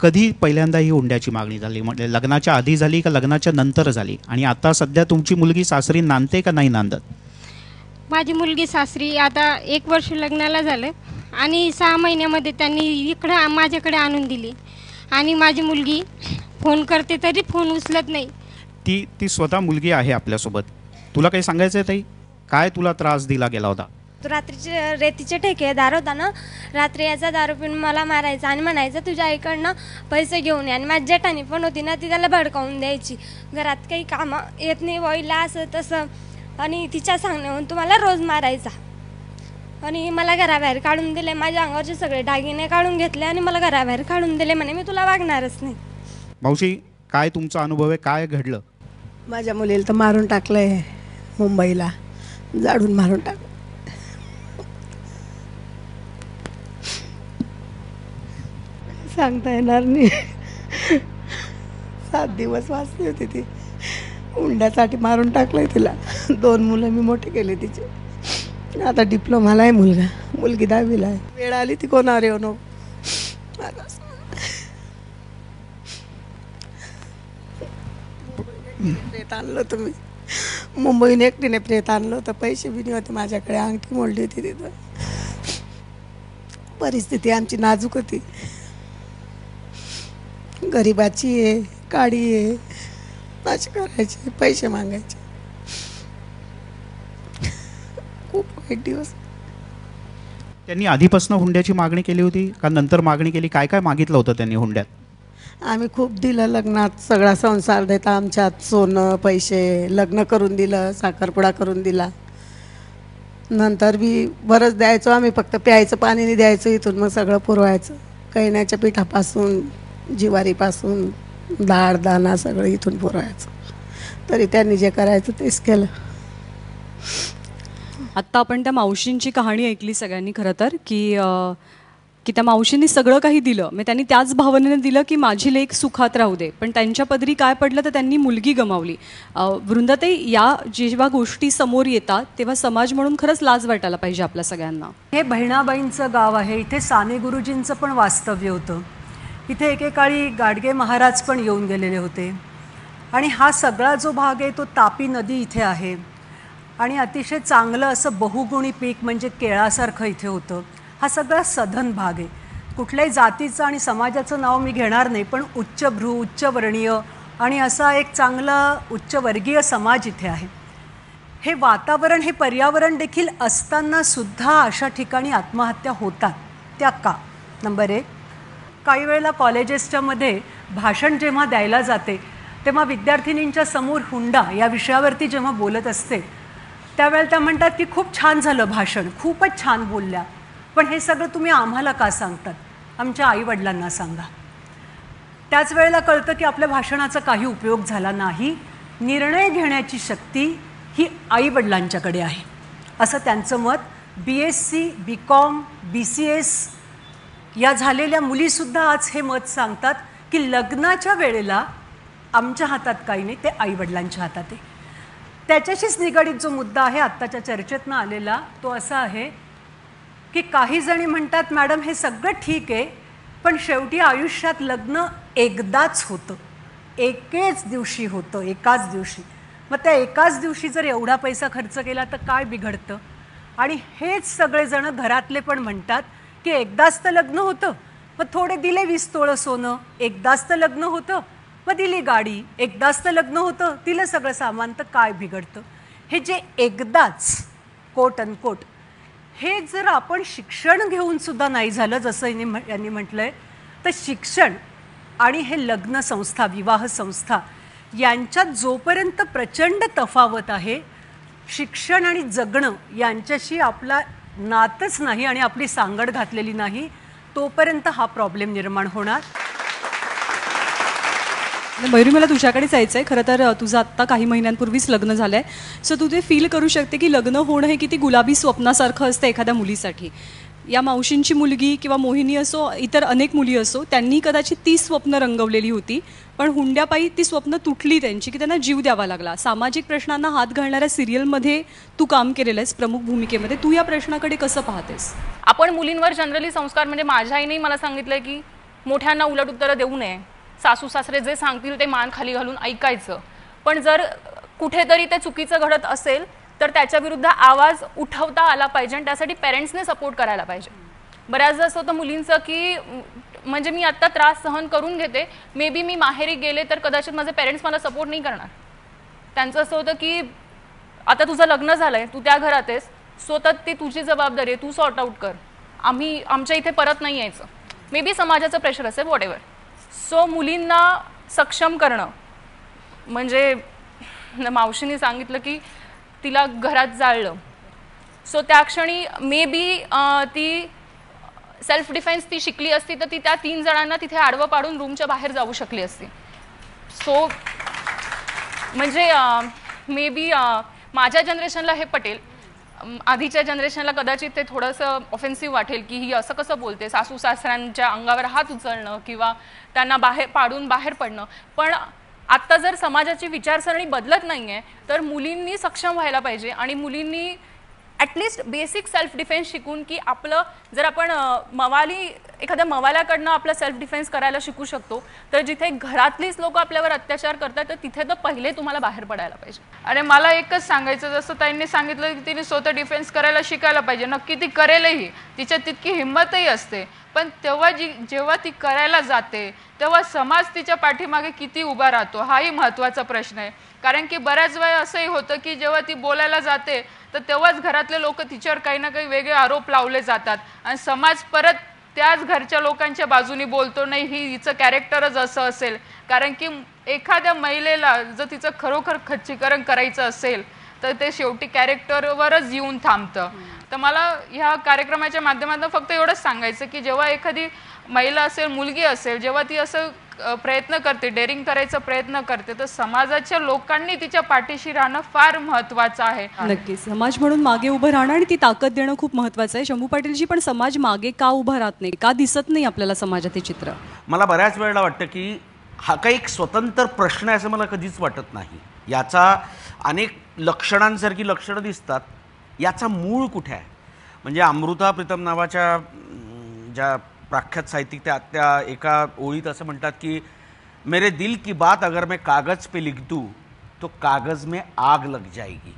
कधी पहिल्यांदा ही हुंड्याची मागणी झाली? म्हणजे लग्नाच्या आधी झाली का लग्नाच्या नंतर झाली? आणि आता सध्या तुमची मुलगी सासरी नांदते का नाही नांदत? माझी मुलगी सासरी आता 1 वर्ष लग्नाला झालं आणि 6 महिन्यामध्ये त्यांनी इकडं माझ्याकडे आणून दिली. आणि माझी मुलगी फोन करते तरी फोन उचलत नाही. ती स्वतः मुलगी आहे आपल्यासोबत. तुला काही सांगायचं आहे ताई? काय तुला त्रास दिला गेला होता? तो रात्रीचे रेतीचे ठेकेदार होता ना, रात्री याचा दारू पिऊन मला मारायचा आणि म्हणायचं तुझ्या आईकडनं पैसे घेऊन ये. आणि माझी जेठाणी पण होती ना, ती त्याला भडकावून द्यायची, घरात काही कामं येत नाही वॉईला असं तसं. आणि तिच्या सांगण्याहून तुम्हाला रोज मारायचा. आणि मला घराबाहेर काढून दिले, माझ्या अंगावरचे सगळे दागिने काढून घेतले आणि मला घराबाहेर काढून दिले, म्हणे मी तुला वागणारच नाही. मावशी, काय तुमचा अनुभव आहे? काय घडलं? माझ्या मुलीला तर मारून टाकलंय, मुंबईला जाडून मारून टाकलं. सांगता येणार नाही. 7 दिवस वाचली होती ती. हुंड्यासाठी मारून टाकलंय तिला. 2 मुलं मी मोठे केले तिचे. आता डिप्लोमाला आहे मुलगा, मुलगी 10वीला आहे. वेळ आली ती कोणावर येऊ नको. प्रेत आणलं होतं मी मुंबईने, एकटीने प्रेत आणलं होतं. पैसे बी नाही होते माझ्याकडे, अंगठी मोडली होती तिथं. परिस्थिती आमची नाजूक होती, गरिबाची आहे, काळी आहे. असे करायचे, पैसे मागायचे. खूप वाईट दिवस. त्यांनी आधीपासून हुंड्याची मागणी केली होती का नंतर मागणी केली? काय काय मागितलं होतं त्यांनी हुंड्यात? आम्ही खूप दिलं लग्नात, सगळा संसार देता आमच्यात, सोनं पैसे, लग्न करून दिलं, साखरपुडा करून दिला. नंतर बी बरंच द्यायचो आम्ही, फक्त प्यायचं पाणी नाही द्यायचं, इथून मग सगळं पुरवायचं. कळण्याच्या पिठापासून, ज्वारीपासून, डाळ दाणा सगळं इथून पुरवायचं. तरी त्यांनी जे करायचं तेच केलं. आत्ता आपण त्या मावशींची कहाणी ऐकली सगळ्यांनी खरं तर, की त्या मावशींनी सगळं काही दिलं, म्हणजे त्यांनी त्याच भावनेने दिलं की माझी लेक सुखात राहू दे, पण त्यांच्या पदरी काय पडलं तर त्यांनी मुलगी गमावली. वृंदाताई, या जेव्हा गोष्टी समोर येतात तेव्हा समाज म्हणून खरंच लाज वाटायला पाहिजे आपल्या सगळ्यांना. हे बहिणाबाईंचं गाव आहे, इथे साने गुरुजींचं पण वास्तव्य होतं. इथे एकेकाळी गाडगे महाराज पण येऊन गेलेले होते. आणि हा सगळा जो भाग आहे तो तापी नदी इथे आहे. आणि अतिशय चांगलं असं बहुगुणी पीक म्हणजे केळासारखं इथे होतं. हा सगळा सधन भाग आहे. कुठल्याही जातीचं आणि समाजाचं नाव मी घेणार नाही, पण उच्चभ्रू, उच्चवर्णीय आणि असा एक चांगला उच्चवर्गीय समाज इथे आहे. हे वातावरण, हे पर्यावरण देखील असताना सुद्धा अशा ठिकाणी आत्महत्या होतात. त्या का? नंबर 1, काही वेळेला कॉलेजेसच्यामध्ये भाषण जेव्हा द्यायला जाते तेव्हा विद्यार्थिनींच्या समोर हुंडा या विषयावरती जेव्हा बोलत असते त्यावेळेला त्या म्हणतात की खूप छान झालं भाषण, खूपच छान बोलल्या, पण हे सगळं तुम्ही आम्हाला का सांगतात? आमच्या आईवडिलांना सांगा. त्याच वेळेला कळतं की आपल्या भाषणाचा काही उपयोग झाला नाही. निर्णय घेण्याची शक्ती ही आईवडिलांच्याकडे आहे असं त्यांचं मत. BSc, BCom, BCS या झालेल्या मुलीसुद्धा आज हे मत सांगतात की लग्नाच्या वेळेला आमच्या हातात काही नाही, ते आईवडिलांच्या हातात आहे. त्याच्याशीच निगडीत जो मुद्दा आहे आत्ताच्या चर्चेतनं आलेला तो असा आहे की काही जणी म्हणतात मॅडम हे सगळं ठीक आहे, पण शेवटी आयुष्यात लग्न एकदाच होतं, एकेच दिवशी होतं, एकाच दिवशी. मग त्या एकाच दिवशी जर एवढा पैसा खर्च केला तर काय बिघडतं? आणि हेच सगळेजण घरातले पण म्हणतात की एकदाच तर लग्न होतं, मग थोडे दिले 20 तोळं सोनं, एकदाच तर लग्न होतं, मग दिली गाडी, एकदाच तर लग्न होतं, दिलं सगळं सामान, तर काय बिघडतं? हे जे एकदाच कोट अनकोट हे जर आपण शिक्षण घेऊन सुद्धा नाही झालं जसं यांनी म्हटलंय, तर शिक्षण आणि हे लग्न संस्था, विवाह संस्था यांच्यात जोपर्यंत प्रचंड तफावत आहे, शिक्षण आणि जगणं यांच्याशी आपला नातच नाही आणि आपली सांगड घातलेली नाही, तोपर्यंत हा प्रॉब्लेम निर्माण होणार. मयुरी, मला तुझ्याकडे जायचं आहे. खरं तर तुझं आत्ता काही महिन्यांपूर्वीच लग्न झालं आहे, सो तू ते फील करू शकते की लग्न होणं हे किती गुलाबी स्वप्नासारखं असतं एखाद्या मुलीसाठी. या मावशींची मुलगी किंवा मोहिनी असो, इतर अनेक मुली असो, त्यांनी कदाचित ती स्वप्न रंगवलेली होती, पण हुंड्यापायी ती स्वप्न तुटली त्यांची, की त्यांना जीव द्यावा लागला. सामाजिक प्रश्नांना हात घालणाऱ्या सिरियलमध्ये तू काम केलेलं आहेस प्रमुख भूमिकेमध्ये. तू या प्रश्नाकडे कसं पाहतेस? आपण मुलींवर जनरली संस्कार, म्हणजे माझ्या आईनेही मला सांगितलं की मोठ्यांना उलट उत्तरं देऊ नये, सासू सासरे जे सांगतील ते मान खाली घालून ऐकायचं, पण जर कुठेतरी ते चुकीचं घडत असेल तर त्याच्या विरुद्ध आवाज उठवता आला पाहिजे आणि त्यासाठी पेरेंट्सने सपोर्ट करायला पाहिजे. बऱ्याचदा असं होतं मुलींचं की म्हणजे मी आत्ता त्रास सहन करून घेते, मे बी मी माहेरी गेले तर कदाचित माझे पेरेंट्स मला सपोर्ट नाही करणार. त्यांचं असं होतं की आता तुझं लग्न झालं आहे, तू त्या घरात आहेस, सो तर ती तुझी जबाबदारी आहे, तू सॉर्ट आउट कर, आम्ही आमच्या इथे परत नाही यायचं. मे बी समाजाचं प्रेशर असेल, वॉट एव्हर. सो मुलींना सक्षम करणं म्हणजे मावशीने सांगितलं की तिला घरात जाळलं, सो त्या क्षणी मे बी ती सेल्फ डिफेन्स ती शिकली असती तर ती त्या 3 जणांना तिथे आडवं पाडून रूमच्या बाहेर जाऊ शकली असती. सो म्हणजे मे बी माझ्या जनरेशनला हे पटेल, आधीच्या जनरेशनला कदाचित ते थोडंसं ऑफेन्सिव्ह वाटेल की ही असं कसं बोलते, सासू सासऱ्यांच्या अंगावर हात उचलणं किंवा त्यांना बाहेर पडणं. पण आत्ता जर समाजाची विचारसरणी बदलत नाही आहे तर मुलींनी सक्षम व्हायला पाहिजे आणि मुलींनी ॲटलिस्ट बेसिक सेल्फ डिफेन्स शिकून की आपलं जर आपण एखाद्या मवाल्याकडनं आपलं सेल्फ डिफेन्स करायला शिकू शकतो, तर जिथे घरातलीच लोक आपल्यावर अत्याचार करतात तर तिथे तर पहिले तुम्हाला बाहेर पडायला पाहिजे. आणि मला एकच सांगायचं, जसं ताईंनी सांगितलं की तिने स्वतः डिफेन्स करायला शिकायला पाहिजे. नक्की ती करेलही, तिच्यात तितकी हिंमतही असते, पण तेव्हा जेव्हा ती करायला जाते तेव्हा समाज तिच्या पाठीमागे किती उभा राहतो हाही महत्त्वाचा प्रश्न आहे. कारण की बऱ्याच वेळा असंही होतं की जेव्हा ती बोलायला जाते तर तेव्हाच घरातले लोक तिच्यावर काही ना काही वेगळे आरोप लावले जातात आणि समाज परत त्याच घरच्या लोकांच्या बाजूने बोलतो, नाही ही हिचं कॅरेक्टरच असं असेल. कारण की एखाद्या महिलेला जर तिचं खरोखर खच्चीकरण करायचं असेल तर ते शेवटी कॅरेक्टरवरच येऊन थांबतं. तर मला ह्या कार्यक्रमाच्या माध्यमातून फक्त एवढंच सांगायचं की जेव्हा एखादी महिला असेल, मुलगी असेल, जेव्हा ती असं प्रयत्न करते, डेअरिंग करायचा प्रयत्न करते, तर समाजाच्या लोकांनी तिच्या पाठीशी राहणं फार महत्त्वाचं आहे. नक्कीच समाज म्हणून मागे उभं राहणं आणि ती ताकद देणं खूप महत्त्वाचं आहे. शंभू पाटीलजी, पण समाज मागे का उभं राहत नाही, का दिसत नाही आपल्याला समाजात हे चित्र? मला बऱ्याच वेळेला वाटतं की हा काही एक स्वतंत्र प्रश्न आहे असं मला कधीच वाटत नाही. याचा अनेक लक्षणांसारखी लक्षणं दिसतात. याचा मूळ कुठे आहे? म्हणजे अमृता प्रीतम नावाच्या ज्या प्रख्यात साहित्यिक त्या एका ओळीत असं म्हणतात की मेरे दिल की बात अगर मैं कागज पे लिख दूँ तो कागज में आग लग जाएगी.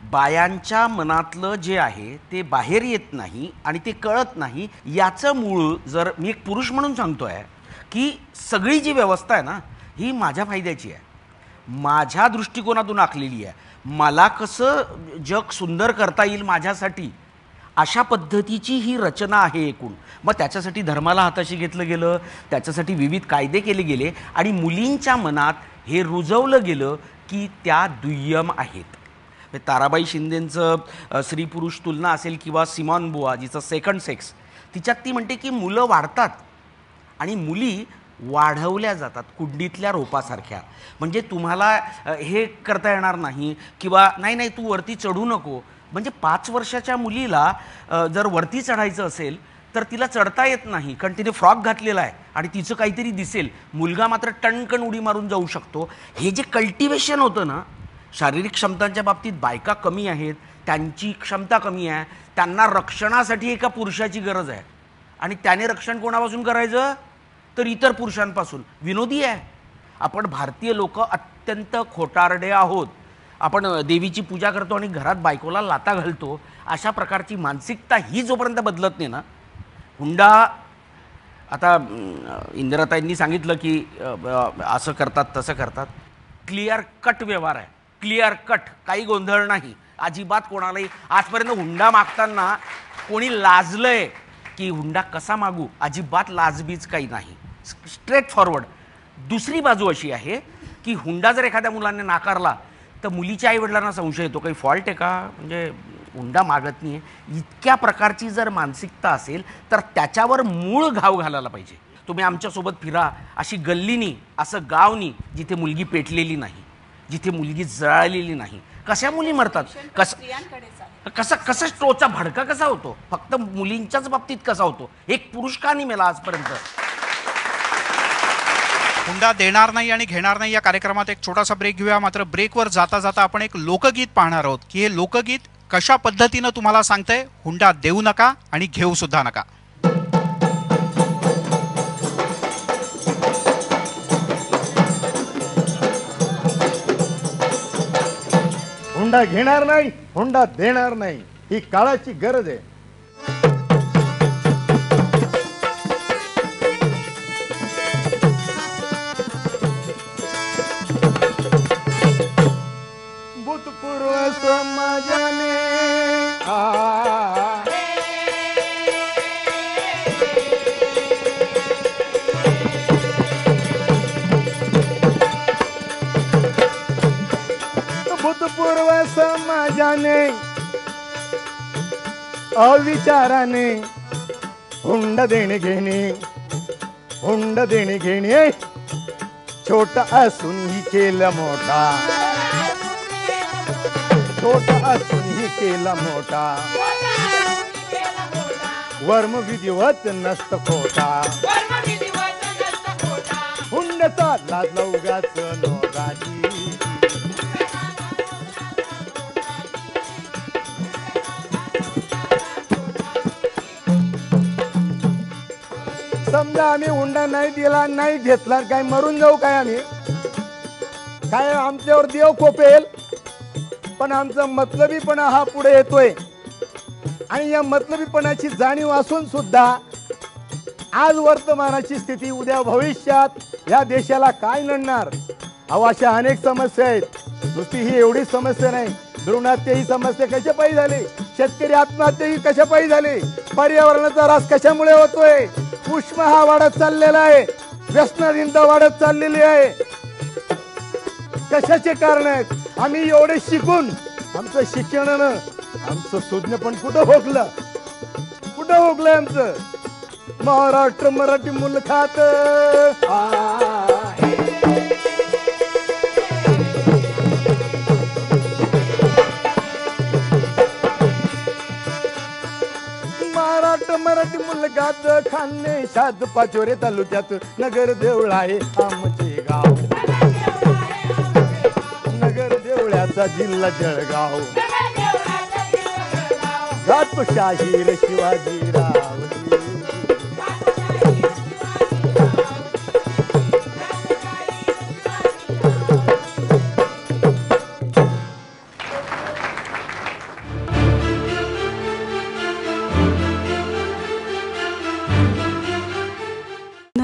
बायांच्या मनातलं जे आहे ते बाहेर येत नाही आणि ते कळत नाही. याचं मूळ जर मी एक पुरुष म्हणून सांगतोय की सगळी जी व्यवस्था आहे ना ही माझ्या फायद्याची आहे, माझ्या दृष्टिकोनातून आखलेली आहे. मला कसं जग सुंदर करता येईल माझ्यासाठी, अशा पद्धतीची ही रचना आहे एकूण. मग त्याच्यासाठी धर्माला हाताशी घेतलं गेलं, त्याच्यासाठी विविध कायदे केले गेले आणि मुलींच्या मनात हे रुजवलं गेलं की त्या दुय्यम आहेत. ताराबाई शिंदेंचं स्त्री पुरुष तुलना असेल किंवा सिमॉन बुआ जिचं सेकंड सेक्स, तिच्यात ती म्हणते की मुलं वाढतात आणि मुली वाढवल्या जातात कुंडीतल्या रोपासारख्या. म्हणजे तुम्हाला हे करता येणार नाही किंवा नाही तू वरती चढू नको. म्हणजे 5 वर्षाच्या मुलीला जर वरती चढायचं असेल तर तिला चढता येत नाही कारण तिने फ्रॉक घातलेला आहे आणि तिचं काहीतरी दिसेल. मुलगा मात्र टणकण उडी मारून जाऊ शकतो. हे जे कल्टिवेशन होतं ना, शारीरिक क्षमतांच्या बाबतीत बायका कमी आहेत, त्यांची क्षमता कमी आहे, त्यांना रक्षणासाठी एका पुरुषाची गरज आहे आणि त्याने रक्षण कोणापासून करायचं तर इतर पुरुषांपासून. विनोदी आहे. आपण भारतीय लोक अत्यंत खोटारडे आहोत. आपण देवीची पूजा करतो आणि घरात बायकोला लाता घालतो. अशा प्रकारची मानसिकता ही जोपर्यंत बदलत नाही ना, हुंडा आता इंदिराताईंनी सांगितलं की असं करतात तसं करतात. क्लिअर कट व्यवहार आहे, क्लिअर कट, काही गोंधळ नाही अजिबात. कोणालाही आजपर्यंत हुंडा मागताना कोणी लाजलंय की हुंडा कसा मागू, अजिबात लाजबीज काही नाही, स्ट्रेट फॉरवर्ड. दुसरी बाजू अशी आहे की हुंडा जर एखाद्या मुलाने नाकारला तर मुलीच्या आईवडिलांना संशय येतो, काही फॉल्ट आहे का, म्हणजे हुंडा मागत नाही आहे. इतक्या प्रकारची जर मानसिकता असेल तर त्याच्यावर मूळ घाव घालायला पाहिजे. तुम्ही आमच्यासोबत फिरा, अशी गल्लीनी, असं गावनी जिथे मुलगी पेटलेली नाही, जिथे मुलगी जळालेली नाही. कशा मुली मरतात, कसं टोचा भडका कसा होतो, फक्त मुलींच्याच बाबतीत कसा होतो, एक पुरुष का नाही मेला आजपर्यंत. हुंडा देणार नाही आणि घेणार नाही या कार्यक्रमात एक छोटासा ब्रेक घेऊया. मात्र ब्रेकवर जाता जाता आपण एक लोकगीत पाहणार आहोत की हे लोकगीत कशा पद्धतीनं तुम्हाला सांगतंय हुंडा देऊ नका आणि घेऊ सुद्धा नका. हुंडा घेणार नाही, हुंडा देणार नाही, ही काळाची गरज आहे. भूतपूर्व समाजाने भूतपूर्व समाजाने अविचाराने हुंडा देणे घेणे, हुंडा देणे घेणे, छोटा असूनही केला मोठा, छोटा असूनही केला मोठा, वर्म विधिवत नसत खोटा, हुंड्याचा लाजला उगाच नोराची. समजा आम्ही हुंडा नाही दिला, नाही घेतला, काय मरून जाऊ काय आम्ही, काय आमच्यावर देव कोपेल. पण आमचा मतलबीपणा हा पुढे येतोय आणि या मतलबीपणाची जाणीव असून सुद्धा आज वर्तमानाची स्थिती, उद्या भविष्यात या देशाला काय नडणार. अशा अनेक समस्या आहेत. नुसती ही एवढी समस्या नाही, भ्रूणात ही समस्या कशा पायी झाली. शेतकरी आत्महत्या ही कशापायी झाली, पर्यावरणाचा ऱ्हास कशामुळे होतोय, उष्मा हा वाढत चाललेला आहे, व्यसनाधीनता वाढत चाललेली आहे. कशाचे कारण आहेत? आम्ही एवढे शिकून आमचं शिक्षणानं आमचं सुज्ञ पण कुठं होकलं, कुठं होकलंय आमचं. महाराष्ट्र मराठी मुलखात महाराष्ट्र मराठी मुलखात खान्ने शाद पाचोरे तालुक्यात नगर देऊळ आहे आमचे गाव, नगर देवळ्याचा जिल्हा जळगाव, घाटशाहीर शिवाजीराव.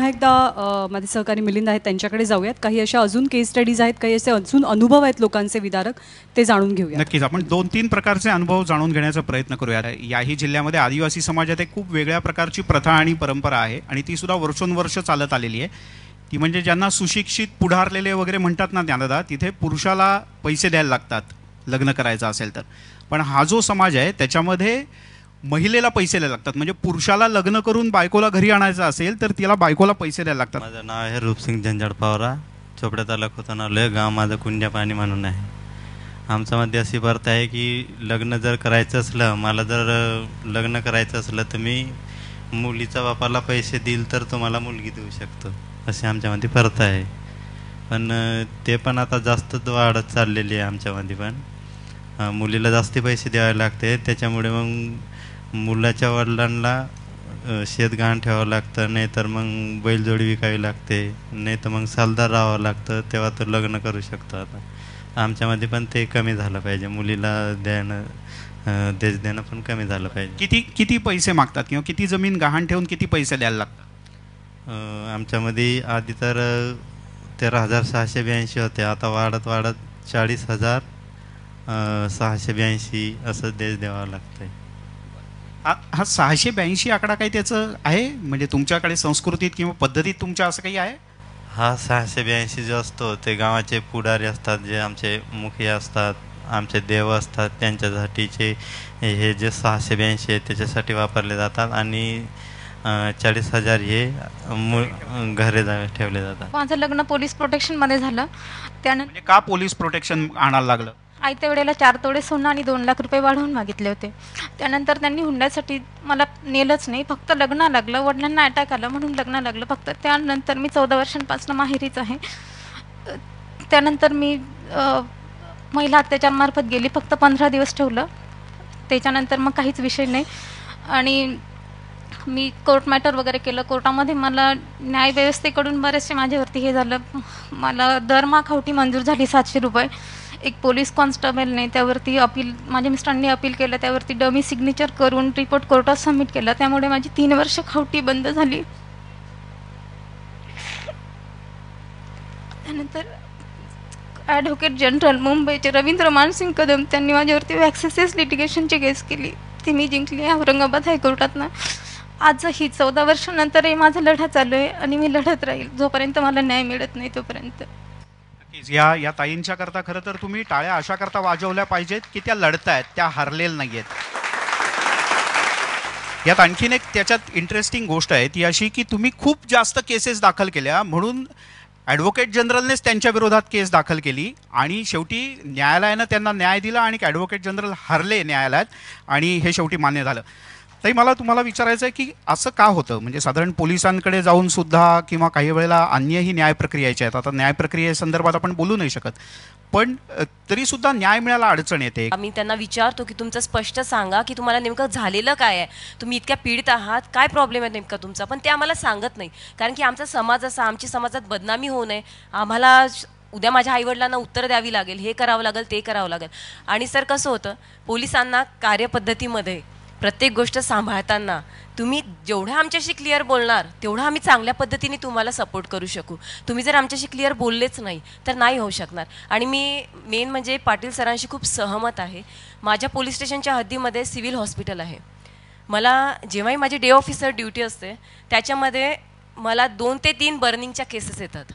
एकदा माझे सहकारी मिलिंद आहेत त्यांच्याकडे जाऊयात. काही अशा अजून केस स्टडीज आहेत, काही असे अजून अनुभव आहेत लोकांचे विदारक, ते जाणून घेऊया. नक्कीच आपण 2-3 प्रकारचे अनुभव जाणून घेण्याचा प्रयत्न करूया. याही जिल्ह्यामध्ये आदिवासी समाजात एक खूप वेगळ्या प्रकारची प्रथा आणि परंपरा आहे आणि ती सुद्धा वर्षोनवर्ष चालत आलेली आहे. ती म्हणजे ज्यांना सुशिक्षित पुढारलेले वगैरे म्हणतात ना ज्ञानदा, तिथे पुरुषाला पैसे द्यायला लागतात लग्न करायचं असेल तर. पण हा जो समाज आहे त्याच्यामध्ये महिलेला पैसे द्यायला लागतात. म्हणजे पुरुषाला लग्न करून बायकोला घरी आणायचं असेल तर तिला बायकोला पैसे द्यायला लागतात. माझं नाव आहे रूपसिंग झंझाड पवारा, चोपड्या तालुक्यातून आलो आहे. गाव माझं कुंड्या पाणी म्हणून आहे. आमच्यामध्ये अशी प्रथा आहे की लग्न जर करायचं असलं, मला जर लग्न करायचं असलं तर मी मुलीच्या बापाला पैसे देईल तर तुम्हाला मुलगी देऊ शकतो, अशी आमच्यामध्ये प्रथा आहे. पण ते पण आता जास्तच वाढत चाललेली आहे आमच्यामध्ये. पण मुलीला जास्ती पैसे द्यावे लागते, त्याच्यामुळे मग मुलाच्या वडिलांना शेत गहाण ठेवावं लागतं, नाही तर मग बैलजोडी विकावी लागते, नाही तर मग सालदार राहावं लागतं, तेव्हा तो लग्न करू शकतो. आता आमच्यामध्ये पण ते कमी झालं पाहिजे, मुलीला देश देणं पण कमी झालं पाहिजे. किती पैसे मागतात किंवा किती जमीन गहाण ठेवून किती पैसे द्यायला लागतात? आमच्यामध्ये आधी तर 13,682 होते, आता वाढत वाढत 40,682 असं देश द्यावं लागतंय. हा 682 आकडा काही त्याचं आहे म्हणजे तुमच्याकडे संस्कृतीत किंवा पद्धतीत तुमच्या असं काही आहे? हा 682 जो असतो ते गावाचे पुढारी असतात, जे आमचे मुखिया असतात, आमचे देव असतात, त्यांच्यासाठीचे हे जे 682 आहे त्याच्यासाठी वापरले जातात. आणि 40,000 हे घरे ठेवले जातात. माझं लग्न पोलीस प्रोटेक्शनमध्ये झालं. त्यानंतर का पोलीस प्रोटेक्शन आणायला लागलं? आयत्या वेळेला 4 तोळे सोनं आणि 2 लाख रुपये वाढवून मागितले होते. त्यानंतर त्यांनी हुंड्यासाठी मला नेलंच नाही, फक्त लग्न लागलं. वडिलांना अटॅक आला म्हणून लग्न लागलं फक्त. त्यानंतर मी 14 वर्षांपासून माहेरीच आहे. त्यानंतर मी महिला अत्याचारमार्फत गेली, फक्त 15 दिवस ठेवलं. त्याच्यानंतर मग काहीच विषय नाही. आणि मी कोर्ट मॅटर वगैरे केलं. कोर्टामध्ये मला न्यायव्यवस्थेकडून बरेचसे माझ्यावरती हे झालं. मला दरमाखावटी मंजूर झाली 700 रुपये. एक पोलीस कॉन्स्टेबलने त्यावरती अपील, माझ्या मिस्टरांनी अपील केलं, त्यावरती डमी सिग्नेचर करून रिपोर्ट कोर्टात सबमिट केला. त्यामुळे माझी 3 वर्ष खावटी बंद झाली. त्यानंतर ॲडव्होकेट जनरल मुंबईचे रवींद्र मानसिंग कदम त्यांनी माझ्यावरती वॅक्सेसेस लिटिगेशनची केस केली. ती मी जिंकली औरंगाबाद हायकोर्टातनं. आजही 14 वर्षानंतरही माझा लढा चालू आहे आणि मी लढत राहील जोपर्यंत मला न्याय मिळत नाही तोपर्यंत. या ताईंच्या करता खरं तर तुम्ही टाळ्या अशा करता वाजवल्या पाहिजेत की त्या लढतायत, त्या हरलेल्या नाहीयेत. यात आणखीन एक त्याच्यात इंटरेस्टिंग गोष्ट आहे ती अशी की तुम्ही खूप जास्त केसेस दाखल केल्या म्हणून ॲडव्होकेट जनरलनेच त्यांच्या विरोधात केस दाखल केली आणि शेवटी न्यायालयानं त्यांना न्याय दिला आणि ॲडव्होकेट जनरल हरले न्यायालयात आणि हे शेवटी मान्य झालं. ताई मला तुम्हाला विचारायचं आहे की असं का होतं? म्हणजे साधारण पोलिसांकडे जाऊन सुद्धा किंवा काही वेळेला अन्यही न्याय प्रक्रियेच्या आहेत. आता न्याय प्रक्रियेसंदर्भात आपण बोलू नाही शकत, पण तरी सुद्धा न्याय मिळायला अडचण येते. आम्ही त्यांना विचारतो की तुमचं स्पष्ट सांगा की तुम्हाला नेमकं झालेलं काय आहे, तुम्ही इतक्या पीडित आहात, काय प्रॉब्लेम आहे नेमका तुमचा. पण ते आम्हाला सांगत नाही, कारण की आमचा समाज असा, आमची समाजात बदनामी होऊ नये, आम्हाला उद्या माझ्या आईवडिलांना उत्तर द्यावी लागेल, हे करावं लागेल, ते करावं लागेल. आणि सर कसं होतं, पोलिसांना कार्यपद्धतीमध्ये प्रत्येक गोष्ट सांभाळताना तुम्ही जेवढं आमच्याशी क्लिअर बोलणार तेवढं आम्ही चांगल्या पद्धतीने तुम्हाला सपोर्ट करू शकू. तुम्ही जर आमच्याशी क्लिअर बोललेच नाही तर नाही होऊ शकणार. आणि मी मेन म्हणजे पाटील सरांशी खूप सहमत आहे. माझ्या पोलीस स्टेशनच्या हद्दीमध्ये सिव्हिल हॉस्पिटल आहे. मला जेव्हाही माझी डे ऑफिसर ड्युटी असते त्याच्यामध्ये मला 2 ते 3 बर्निंगच्या केसेस येतात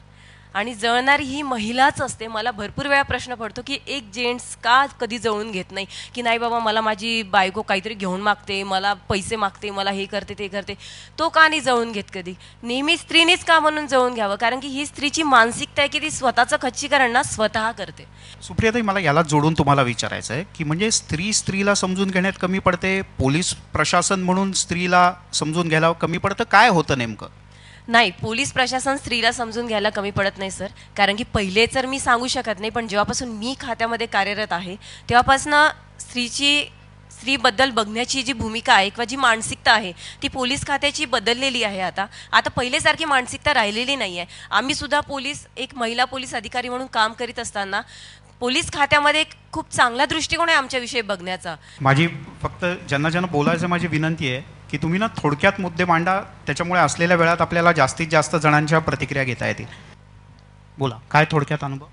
आणि जळणारी ही महिलाच असते. मला भरपूर वेळा प्रश्न पडतो की एक जेंट्स का कधी जळून घेत नाही, की नाही बाबा मला माझी बायको काहीतरी घेऊन मागते, मला पैसे मागते, मला हे करते ते करते, तो का नाही जळून घेत कधी. नेहमी स्त्रीनेच का म्हणून जळून घ्यावं, कारण की ही स्त्रीची मानसिकता आहे की ती स्वतःचं खच्चीकरण ना स्वतः करते. सुप्रियाताई, मला याला जोडून तुम्हाला विचारायचं आहे की म्हणजे स्त्रीला समजून घेण्यात कमी पडते, पोलीस प्रशासन म्हणून स्त्रीला समजून घ्यायला कमी पडतं, काय होतं नेमकं? नाही, पोलीस प्रशासन स्त्रीला समजून घ्यायला कमी पडत नाही सर, कारण की पहिले तर मी सांगू शकत नाही, पण जेव्हापासून मी खात्यामध्ये कार्यरत आहे तेव्हापासून स्त्रीबद्दल बघण्याची जी भूमिका आहे किंवा जी मानसिकता आहे ती पोलीस खात्याची बदललेली आहे. आता पहिलेसारखी मानसिकता राहिलेली नाही आहे. आम्ही सुद्धा एक महिला पोलीस अधिकारी म्हणून काम करीत असताना पोलीस खात्यामध्ये एक खूप चांगला दृष्टिकोन आहे आमच्याविषयी बघण्याचा. माझी फक्त ज्यांना बोलायचं माझी विनंती आहे की तुम्ही ना थोडक्यात मुद्दे मांडा, त्याच्यामुळे असलेल्या वेळात आपल्याला जास्तीत जास्त जणांच्या प्रतिक्रिया घेता येतील. बोला, काय थोडक्यात अनुभव?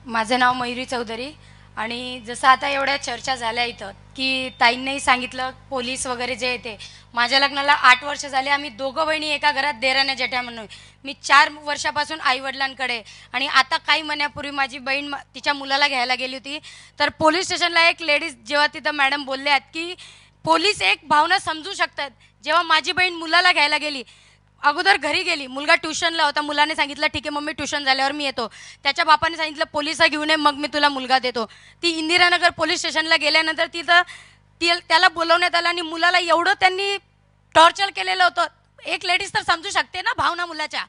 माझं नाव मयुरी चौधरी. आणि जसं आता एवढ्या चर्चा झाल्या इथं की ताईंनाही सांगितलं पोलीस वगैरे जे येते, माझ्या लग्नाला 8 वर्ष झाले. आम्ही 2 बहिणी एका घरात देराण्या जेठ्या म्हणून. मी 4 वर्षापासून आईवडिलांकडे, आणि आता काही महिन्यापूर्वी माझी बहीण तिच्या मुलाला घ्यायला गेली होती, तर पोलीस स्टेशनला एक लेडीज जेव्हा तिथं मॅडम बोलल्यात की पोलीस एक भावना समजू शकतात. जेव्हा माझी बहीण मुलाला घ्यायला गेली, अगोदर घरी गेली, मुलगा ट्युशनला होता, मुलाने सांगितलं ठीक आहे मम्मी ट्युशन झाल्यावर मी येतो. त्याच्या बापाने सांगितलं पोलिस घेऊन ये, मग मी तुला मुलगा देतो. ती इंदिरानगर पोलीस स्टेशनला गेल्यानंतर तिथं त्याला बोलवण्यात आलं आणि मुलाला एवढं त्यांनी टॉर्चर केलेलं होतं. एक लेडीज तर समजू शकते ना भावना मुलाच्या.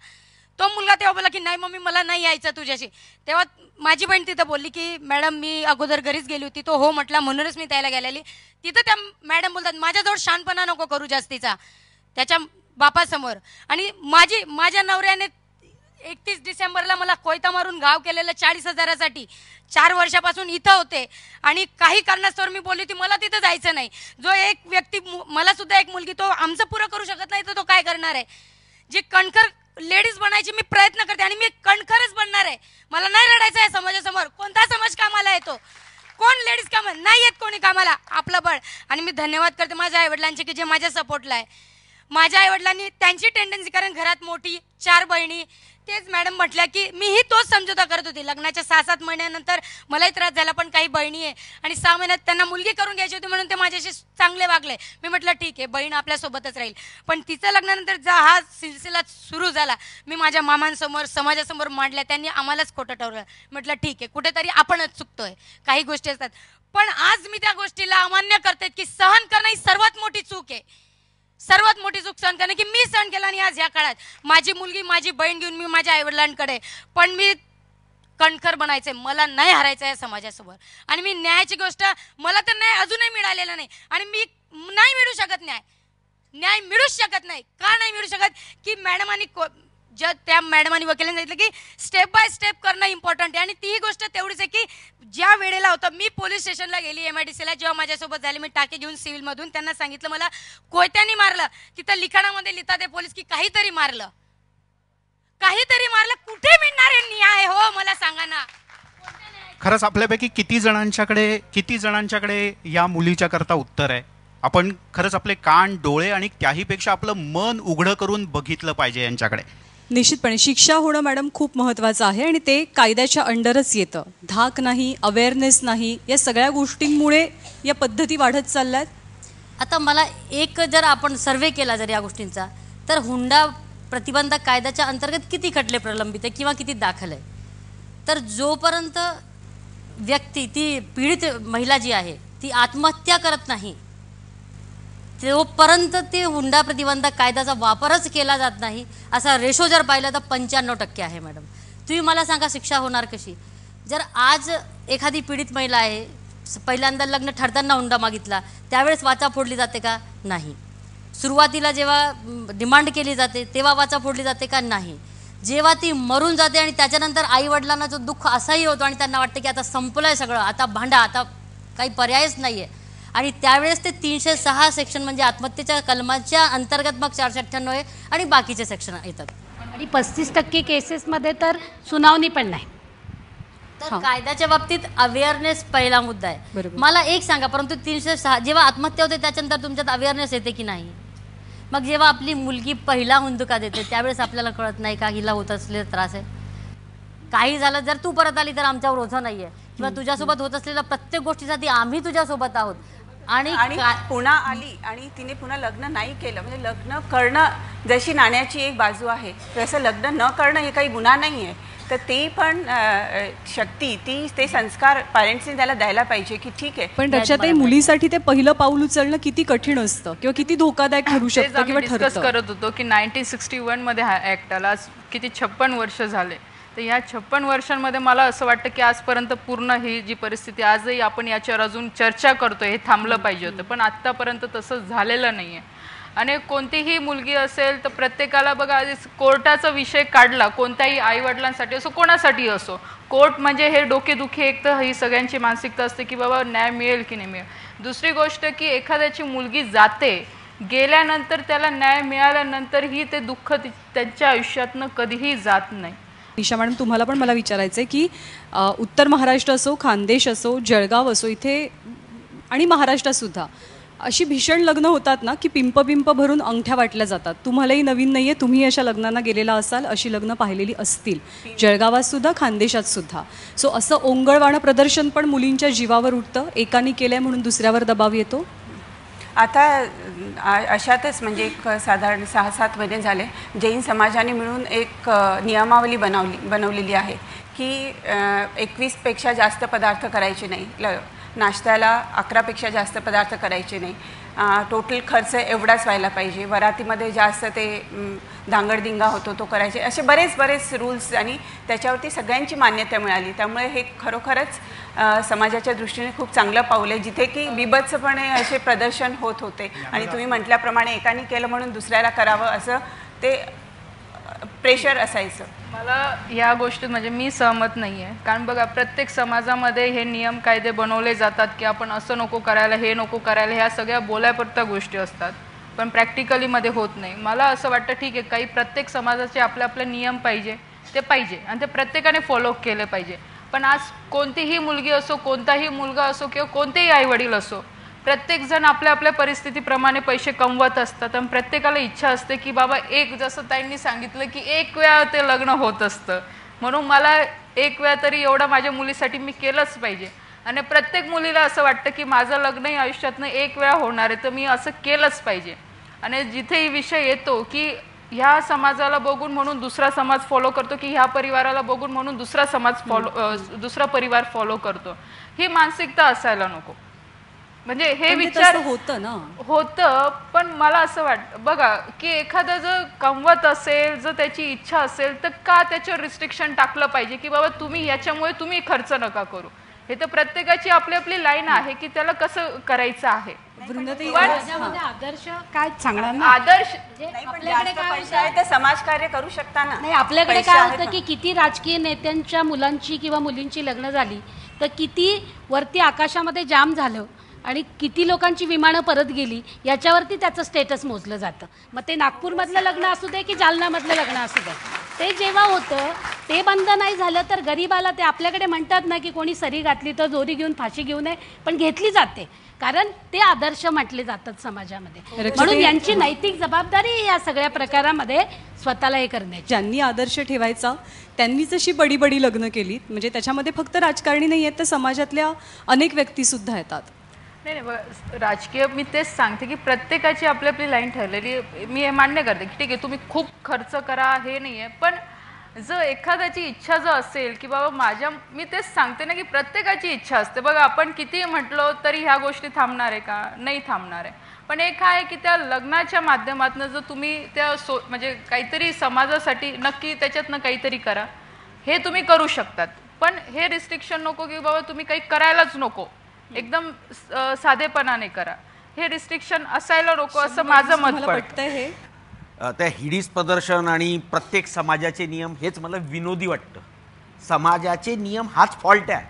तो मुलगा तेव्हा बोला की नाही मम्मी मला नाही यायचं तुझ्याशी. तेव्हा माझी बहीण तिथं बोलली की मॅडम मी अगोदर घरीच गेली होती. तो हो म्हटला म्हणूनच मी त्याला गेलेली. तिथं त्या मॅडम बोलतात माझ्याजवळ शानपणा नको करू जास्तीचा त्याच्या बापासमोर. आणि माझ्या नवऱ्याने 31 डिसेंबरला मला कोयता मारून घाव केलेलं 40,000साठी. 4 वर्षापासून इथं होते आणि काही कारणास्तव मी बोलली होती मला तिथं जायचं नाही. जो एक व्यक्ती, मला सुद्धा एक मुलगी, तो आमचं पुरं करू शकत नाही तर तो काय करणार आहे. जी कणखर लेडीज बनायची मी प्रयत्न करते आणि मी कणखरच बनणार आहे. मला नाही रडायचं आहे समाजासमोर. कोणता समाज कामाला येतो, कोण लेडीज कामा नाही येत, कोणी कामाला, आपलं बळ. आणि मी धन्यवाद करते माझ्या आईवडिलांचे की जे माझ्या सपोर्टला आहे. माझ्या आईवडिलांनी त्यांची टेंडन्सी, कारण घरात मोठी 4 बहिणी, तेच मॅडम म्हटल्या की मीही तोच समझोता करत होती. लग्नाच्या 6-7 महिन्यानंतर मलाही त्रास झाला, पण काही बहिणी आहे आणि 6 महिन्यात त्यांना मुलगी करून घ्यायची होती म्हणून ते माझ्याशी चांगले वागले. मी म्हटलं ठीक आहे बहीण आपल्यासोबतच राहील. पण तिचं लग्नानंतर हा सिलसिला सुरू झाला. मी माझ्या मामांसमोर समाजासमोर मांडल्या, त्यांनी आम्हालाच खोटं ठरवलं. म्हटलं ठीक आहे कुठेतरी आपणच चुकतोय, काही गोष्टी असतात. पण आज मी त्या गोष्टीला अमान्य करते की सहन करणं ही सर्वात मोठी चूक आहे. सर्वात मोठी चूक सहन करणं की मी सहन केलं. आणि आज या काळात माझी मुलगी माझी बहीण घेऊन मी माझ्या आईवडिलांकडे, पण मी कणखर बनायचंय, मला नाही हरायचं आहे समाजासमोर. आणि मी न्यायाची गोष्ट, मला तर न्याय अजूनही मिळालेला नाही आणि मी नाही मिळू शकत. न्याय मिळूच शकत नाही. का नाही मिळू शकत की मॅडमांनी त्या मॅडमांनी वकिलांनी सांगितलं की स्टेप बाय स्टेप करणं इम्पॉर्टंट आहे. आणि ती गोष्ट तेवढीच आहे की ज्या वेळेला होतं मी पोलीस स्टेशनला गेली MIDCला, जेव्हा माझ्यासोबत झाली, मी टाके घेऊन सिव्हिलमधून त्यांना सांगितलं मला कोयत्यानी मारलं. तिथं लिखाणामध्ये लिहितात ते पोलीस की काहीतरी मारलं. कुठे मिळणार आहे न्याय हो, मला सांगा ना. खरंच आपल्यापैकी किती जणांच्याकडे या मुलीच्या करता उत्तर आहे? आपण खरंच आपले कान, डोळे आणि त्याहीपेक्षा आपलं मन उघडं करून बघितलं पाहिजे यांच्याकडे. निश्चितपणे शिक्षा होणं मॅडम खूप महत्त्वाचं आहे आणि ते कायद्याच्या अंडरच येतं. धाक नाही, अवेअरनेस नाही, या सगळ्या गोष्टींमुळे या पद्धती वाढत चालल्यात. आता मला एक जर आपण सर्वे केला जर या गोष्टींचा, तर हुंडा प्रतिबंधक कायद्याच्या अंतर्गत किती खटले प्रलंबित आहे किंवा किती दाखल आहे. तर जोपर्यंत व्यक्ती, ती पीडित महिला जी आहे ती आत्महत्या करत नाही, तोपर्यंत ते हुंडा प्रतिबंधक कायद्याचा वापरच केला जात नाही. असा रेशो जर पाहिला तर 95% आहे मॅडम. तुम्ही मला सांगा शिक्षा होणार कशी? जर आज एखादी पीडित महिला आहे, पहिल्यांदा लग्न ठरताना हुंडा मागितला, त्यावेळेस वाचा फोडली जाते का? नाही. सुरुवातीला जेव्हा डिमांड केली जाते तेव्हा वाचा फोडली जाते का? नाही. जेव्हा ती मरून जाते आणि त्याच्यानंतर आईवडिलांना जो दुःख असाही होतो आणि त्यांना वाटतं की आता संपलं आहे सगळं, आता भांडा, आता काही पर्यायच नाही आहे, आणि त्यावेळेस ते 306 सेक्शन म्हणजे आत्महत्येच्या कलमाच्या अंतर्गत मग 498 आहे आणि बाकीचे सेक्शन येतात. आणि 35% केसेसमध्ये तर सुनावणी पण नाही. तर कायद्याच्या बाबतीत अवेअरनेस पहिला मुद्दा आहे. मला एक सांगा, परंतु 306 जेव्हा आत्महत्या होते त्याच्यानंतर तुमच्यात अवेअरनेस येते की नाही? मग जेव्हा आपली मुलगी पहिला हुंदका देते त्यावेळेस आपल्याला कळत नाही का हिला होत असलेला त्रास आहे? काही झालं जर तू परत आली तर आमच्यावर ओझं नाहीये, किंवा तुझ्यासोबत होत असलेल्या प्रत्येक गोष्टीसाठी आम्ही तुझ्यासोबत आहोत. आणि पुन्हा आली आणि तिने पुन्हा लग्न नाही केलं, म्हणजे लग्न करणं जशी नाण्याची एक बाजू आहे तसं लग्न न करणं हे काही गुन्हा नाही आहे. तर ते पण शक्ती ते संस्कार पॅरेंट्सनी त्याला द्यायला पाहिजे की ठीक आहे. पण रक्षाताई, मुलीसाठी ते पहिलं पाऊल उचलणं किती कठीण असतं किंवा किती धोकादायक ठरू शकतं किंवा डिस्कस करत होतो की 1961 मध्ये हा ऍक्ट आला, किती 56 वर्ष झाले. तर ह्या 56 वर्षांमध्ये मला असं वाटतं की आजपर्यंत पूर्ण ही जी परिस्थिती आजही आपण याच्यावर अजून चर्चा करतोय, हे थांबलं पाहिजे होतं, पण आत्तापर्यंत तसं झालेलं नाही आहे. आणि कोणतीही मुलगी असेल तर प्रत्येकाला बघा, कोर्टाचा विषय काढला कोणत्याही आईवडिलांसाठी असो कोणासाठी असो, कोर्ट म्हणजे हे डोकेदुखी. एक तर ही सगळ्यांची मानसिकता असते की बाबा न्याय मिळेल की नाही मिळेल. दुसरी गोष्ट की एखाद्याची मुलगी जाते, गेल्यानंतर त्याला न्याय मिळाल्यानंतरही ते दुःख त्यांच्या आयुष्यातनं कधीही जात नाही. निशा मॅडम, तुम्हाला पण मला विचारायचं आहे की उत्तर महाराष्ट्र असो, खानदेश असो, जळगाव असो, इथे आणि महाराष्ट्रात सुद्धा अशी भीषण लग्न होतात ना की पिंप भरून अंगठ्या वाटल्या जातात. तुम्हालाही नवीन नाही आहे, तुम्ही अशा लग्नांना गेलेला असाल, अशी लग्न पाहिलेली असतील जळगावात सुद्धा, खानदेशात सुद्धा. सो असं ओंगळवाणं प्रदर्शन पण मुलींच्या जीवावर उठतं, एकाने केलंय म्हणून दुसऱ्यावर दबाव येतो. आता अशातच म्हणजे एक साधारण 6-7 महिने झाले जैन समाजाने मिळून एक नियमावली बनवलेली आहे की 21पेक्षा जास्त पदार्थ करायचे नाही, नाश्त्याला 11पेक्षा जास्त पदार्थ करायचे नाही, टोटल खर्च एवढाच व्हायला पाहिजे, वरातीमध्ये जास्त ते धांगडधिंगा होतो तो करायचे, असे बरेच रूल्स आणि त्याच्यावरती सगळ्यांची मान्यता मिळाली. त्यामुळे हे खरोखरच समाजाच्या दृष्टीने खूप चांगलं पाऊल आहे. जिथे की बिभत्सपणे असे प्रदर्शन होत होते आणि तुम्ही म्हटल्याप्रमाणे एकाने केलं म्हणून दुसऱ्याला करावं असं ते प्रेशर असायचं. मला या गोष्टीत म्हणजे मी सहमत नाही आहे. कारण बघा, प्रत्येक समाजामध्ये हे नियम कायदे बनवले जातात की आपण असं नको करायला, हे नको करायला, ह्या सगळ्या बोलायपुरत्या गोष्टी असतात, पण प्रॅक्टिकलीमध्ये होत नाही. मला असं वाटतं ठीक आहे, काही प्रत्येक समाजाचे आपले नियम पाहिजे ते पाहिजे आणि ते प्रत्येकाने फॉलो केले पाहिजे. पण आज कोणतीही मुलगी असो, कोणताही मुलगा असो किंवा कोणतेही आईवडील असो, प्रत्येकजण आपल्या परिस्थितीप्रमाणे पैसे कमवत असतात आणि प्रत्येकाला इच्छा असते की बाबा एक, जसं ताईंनी सांगितलं की एक वेळा ते लग्न होत असतं, म्हणून मला एक वेळा तरी एवढं माझ्या मुलीसाठी मी केलंच पाहिजे. आणि प्रत्येक मुलीला असं वाटतं की माझं लग्नही आयुष्यातनं एक वेळा होणार आहे तर मी असं केलंच पाहिजे. आणि जिथेही विषय येतो की ह्या समाजाला बघून म्हणून दुसरा समाज फॉलो करतो की ह्या परिवाराला बघून म्हणून दुसरा परिवार फॉलो करतो, ही मानसिकता असायला नको. म्हणजे हे विचार होतं ना, होतं, पण मला असं वाटतं बघा की एखादा जर कमवत असेल, जर त्याची इच्छा असेल तर का त्याच्यावर रिस्ट्रिक्शन टाकलं पाहिजे की बाबा तुम्ही याच्यामुळे तुम्ही खर्च नका करू. हे तर प्रत्येकाची आपली लाईन आहे की त्याला कसं करायचं आहे. आदर्श काय सांगणार, आदर्श आपल्याकडे काय समाजकार्य करू शकता ना. नाही, आपल्याकडे काय होतं की किती राजकीय नेत्यांच्या मुलांची किंवा मुलींची लग्न झाली तर किती वरती आकाशामध्ये जाम झालं आणि किती लोकांची विमानं परत गेली याच्यावरती त्याचं स्टेटस मोजलं जातं. मग ते नागपूरमधलं लग्न असू दे की जालन्यामधलं लग्न असू दे, ते जेव्हा होतं ते बंद नाही झालं तर गरीबाला, ते आपल्याकडे म्हणतात ना की कोणी सरी घातली तर जोरी घेऊन फाशी घेऊ नये, पण घेतली जाते कारण ते आदर्श म्हटले जातात समाजामध्ये. म्हणून यांची नैतिक जबाबदारी या सगळ्या प्रकारामध्ये स्वतःला हे करणे. ज्यांनी आदर्श ठेवायचा त्यांनीच अशी बडी बडी लग्न केली, म्हणजे त्याच्यामध्ये फक्त राजकारणी नाही आहेत तर समाजातल्या अनेक व्यक्ती सुद्धा येतात. नाही, राजकीय मी तेच सांगते की प्रत्येकाची आपली लाईन ठरलेली. मी हे मान्य करते की ठीक आहे तुम्ही खूप खर्च करा, हे नाही आहे, पण जर एखाद्याची इच्छा जर असेल की बाबा मी तेच सांगते ना की प्रत्येकाची इच्छा असते. बघा, आपण कितीही म्हटलो तरी ह्या गोष्टी थांबणार आहे का? नाही थांबणार आहे. पण एक आहे की त्या लग्नाच्या माध्यमातून जर तुम्ही त्या म्हणजे काहीतरी समाजासाठी नक्की त्याच्यातनं काहीतरी करा, हे तुम्ही करू शकतात. पण हे रिस्ट्रिक्शन नको की बाबा तुम्ही काही करायलाच नको, एकदम साधेपणाने करा, हे रिस्ट्रिक्शन असायला नको असं माझं मत पडतं. हे त्या हिडीस प्रदर्शन आणि प्रत्येक समाजाचे नियम हेच मला विनोदी वाटतं. समाजाचे नियम हाच फॉल्ट आहे.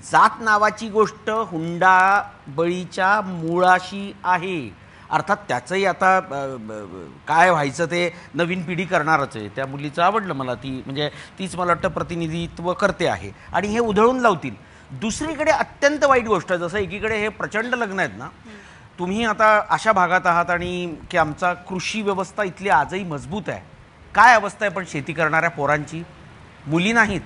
जात नावाची गोष्ट हुंडाबळीच्या मुळाशी आहे. अर्थात त्याचंही आता काय व्हायचं ते नवीन पिढी करणारच आहे. त्या मुलीचं आवडलं मला, ती म्हणजे तीच मला वाटतं प्रतिनिधित्व करते आहे आणि हे उधळून लावतील. दुसरीकडे अत्यंत वाईट गोष्ट, जसं एकीकडे हे प्रचंड लग्न आहेत ना, तुम्ही आता अशा भागात आहात आणि की आमचा कृषी व्यवस्था इथली आजही मजबूत आहे. काय अवस्था आहे पण शेती करणाऱ्या पोरांची? मुली नाहीत.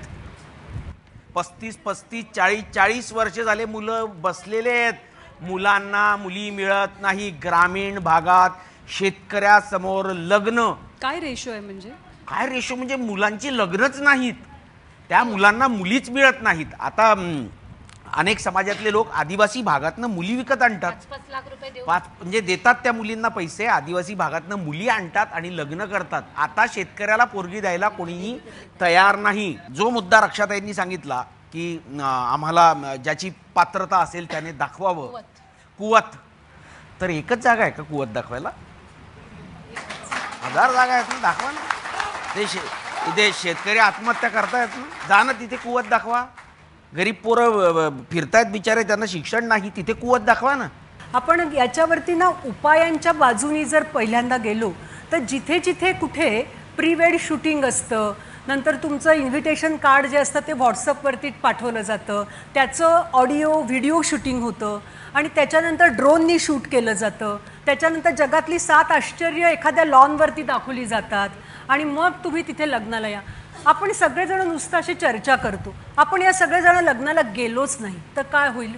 35-40 वर्ष झाले मुलं बसलेले आहेत. मुलांना मुली मिळत नाही. ग्रामीण भागात शेतकऱ्यासमोर लग्न. काय रेशो आहे म्हणजे? काय रेशो म्हणजे मुलांची लग्नच नाहीत, त्या मुलांना मुलीच मिळत नाहीत. आता अनेक समाजातले लोक आदिवासी भागातनं मुली विकत आणतात. 5 लाख रुपये देऊ म्हणजे देतात त्या मुलींना पैसे, आदिवासी भागातनं मुली आणतात आणि लग्न करतात. आता शेतकऱ्याला पोरगी द्यायला कोणीही तयार नाही. जो मुद्दा रक्षाताईंनी सांगितला की आम्हाला ज्याची पात्रता असेल त्याने दाखवावं कुवत, तर एकच जागा आहे का कुवत दाखवायला? 1000 जागा आहेत ना, दाखवा ना. इथे शेतकरी आत्महत्या करतायत ना, जा ना तिथे कुवत दाखवा. गरीब पोरं फिरतायत बिचारे, त्यांना शिक्षण नाही, तिथे कुवत दाखवा ना. आपण याच्यावरती ना उपायांच्या बाजूनी जर पहिल्यांदा गेलो तर जिथे जिथे कुठे प्री वेड शूटिंग असतं, नंतर तुमचं इन्व्हिटेशन कार्ड जे असतं ते व्हॉट्सअपवरती पाठवलं जातं, त्याचं ऑडिओ व्हिडिओ शूटिंग होतं आणि त्याच्यानंतर ड्रोननी शूट केलं जातं. त्याच्यानंतर जगातली 7 आश्चर्य एखाद्या लॉनवरती दाखवली जातात आणि मग तुम्ही तिथे लग्नाला या. आपण सगळेजण नुसतं अशी चर्चा करतो. आपण या सगळेजण लग्नाला गेलोच नाही तर काय होईल?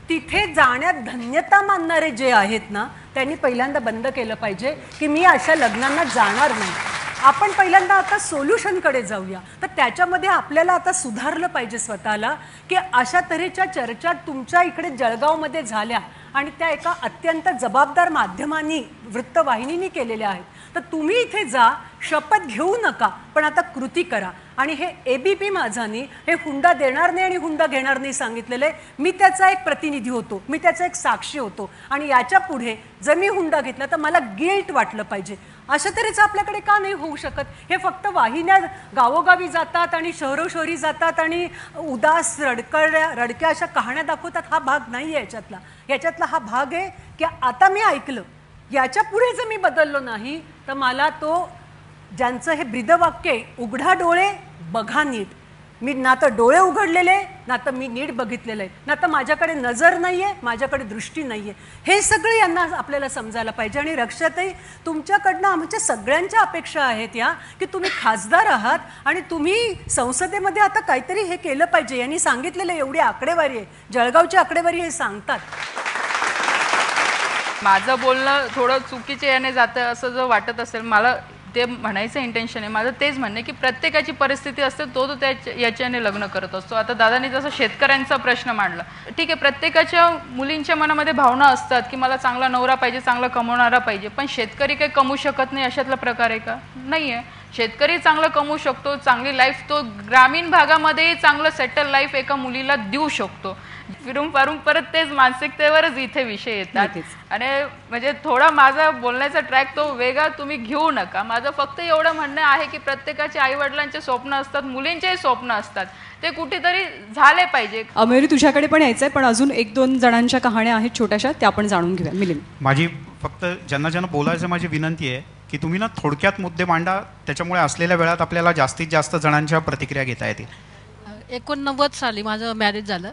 तिथे जाण्यात धन्यता मानणारे जे आहेत ना, त्यांनी पहिल्यांदा बंद केलं पाहिजे की मी अशा लग्नांना जाणार नाही. आपण पहिल्यांदा आता सोल्युशनकडे जाऊया. तर त्याच्यामध्ये आपल्याला आता सुधारलं पाहिजे स्वतःला की अशा तऱ्हेच्या चर्चा तुमच्या इकडे जळगावमध्ये झाल्या आणि त्या एका अत्यंत जबाबदार माध्यमांनी वृत्तवाहिनींनी केलेल्या आहेत. तर तुम्ही इथे जा, शपथ घेऊ नका, पण आता कृती करा. आणि हे ABP माझानी हे हुंडा देणार नाही आणि हुंडा घेणार नाही सांगितलेलं आहे. मी त्याचा एक प्रतिनिधी होतो, मी त्याचा एक साक्षी होतो आणि याच्या पुढे जर मी हुंडा घेतला तर मला गिल्ट वाटलं पाहिजे. अशा तऱ्हेचं आपल्याकडे का नाही होऊ शकत? हे फक्त वाहिन्या गावोगावी जातात आणि शहरोशहरी जातात आणि उदास रडक्या अशा कहाण्या दाखवतात. हा भाग नाही आहे याच्यातला. याच्यातला हा भाग आहे की आता मी ऐकलं, याच्या पुढे जर मी बदललो नाही तर मला तो ज्यांचं हे ब्रीदवाक्य आहे, उघडा डोळे बघा नीट. मी ना तर डोळे उघडलेले, ना तर मी नीट बघितलेलं आहे, ना तर माझ्याकडे नजर नाही आहे, माझ्याकडे दृष्टी नाही आहे. हे सगळं यांना आपल्याला समजायला पाहिजे. आणि रक्षाताई, तुमच्याकडनं आमच्या सगळ्यांच्या अपेक्षा आहेत या की तुम्ही खासदार आहात आणि तुम्ही संसदेमध्ये आता काहीतरी हे केलं पाहिजे. यांनी सांगितलेलं एवढी आकडेवारी आहे, जळगावची आकडेवारी हे सांगतात. माझं बोलणं थोडं चुकीचे याने जातं असं जर वाटत असेल, मला ते म्हणायचं इंटेन्शन आहे. माझं तेच म्हणणं आहे की प्रत्येकाची परिस्थिती असते, तो याच्याने लग्न करत असतो. आता दादांनी जसं शेतकऱ्यांचा प्रश्न मांडला, ठीक आहे, प्रत्येकाच्या मुलींच्या मनामध्ये भावना असतात की मला चांगला नवरा पाहिजे, चांगला कमवणारा पाहिजे. पण शेतकरी काही कमवू शकत नाही अशातला प्रकार आहे का? नाही आहे. शेतकरी चांगलं कमवू शकतो, चांगली लाईफ तो ग्रामीण भागामध्ये चांगलं सेटल लाईफ एका मुलीला देऊ शकतो. फिरून फारून परत तेच मानसिकतेवरच इथे विषय येतात. आणि म्हणजे थोडा माझा बोलण्याचा ट्रॅक तो वेगळा तुम्ही घेऊ नका. माझं फक्त एवढं म्हणणं आहे की प्रत्येकाचे आई वडिलांचे स्वप्न असतात, मुलींचेही स्वप्न असतात, ते कुठेतरी झाले पाहिजे. अमेरी, तुझ्याकडे पण यायचंय, पण अजून 1-2 जणांच्या कहाण्या आहेत छोट्याशा, त्या आपण जाणून घेऊया. मिलिंद, माझी फक्त ज्यांना बोलायचं माझी विनंती आहे की तुम्ही ना थोडक्यात मुद्दे मांडा, त्याच्यामुळे असलेल्या वेळात आपल्याला जास्तीत जास्त जणांच्या प्रतिक्रिया घेता येतील. 89 साली माझं मॅरेज झालं.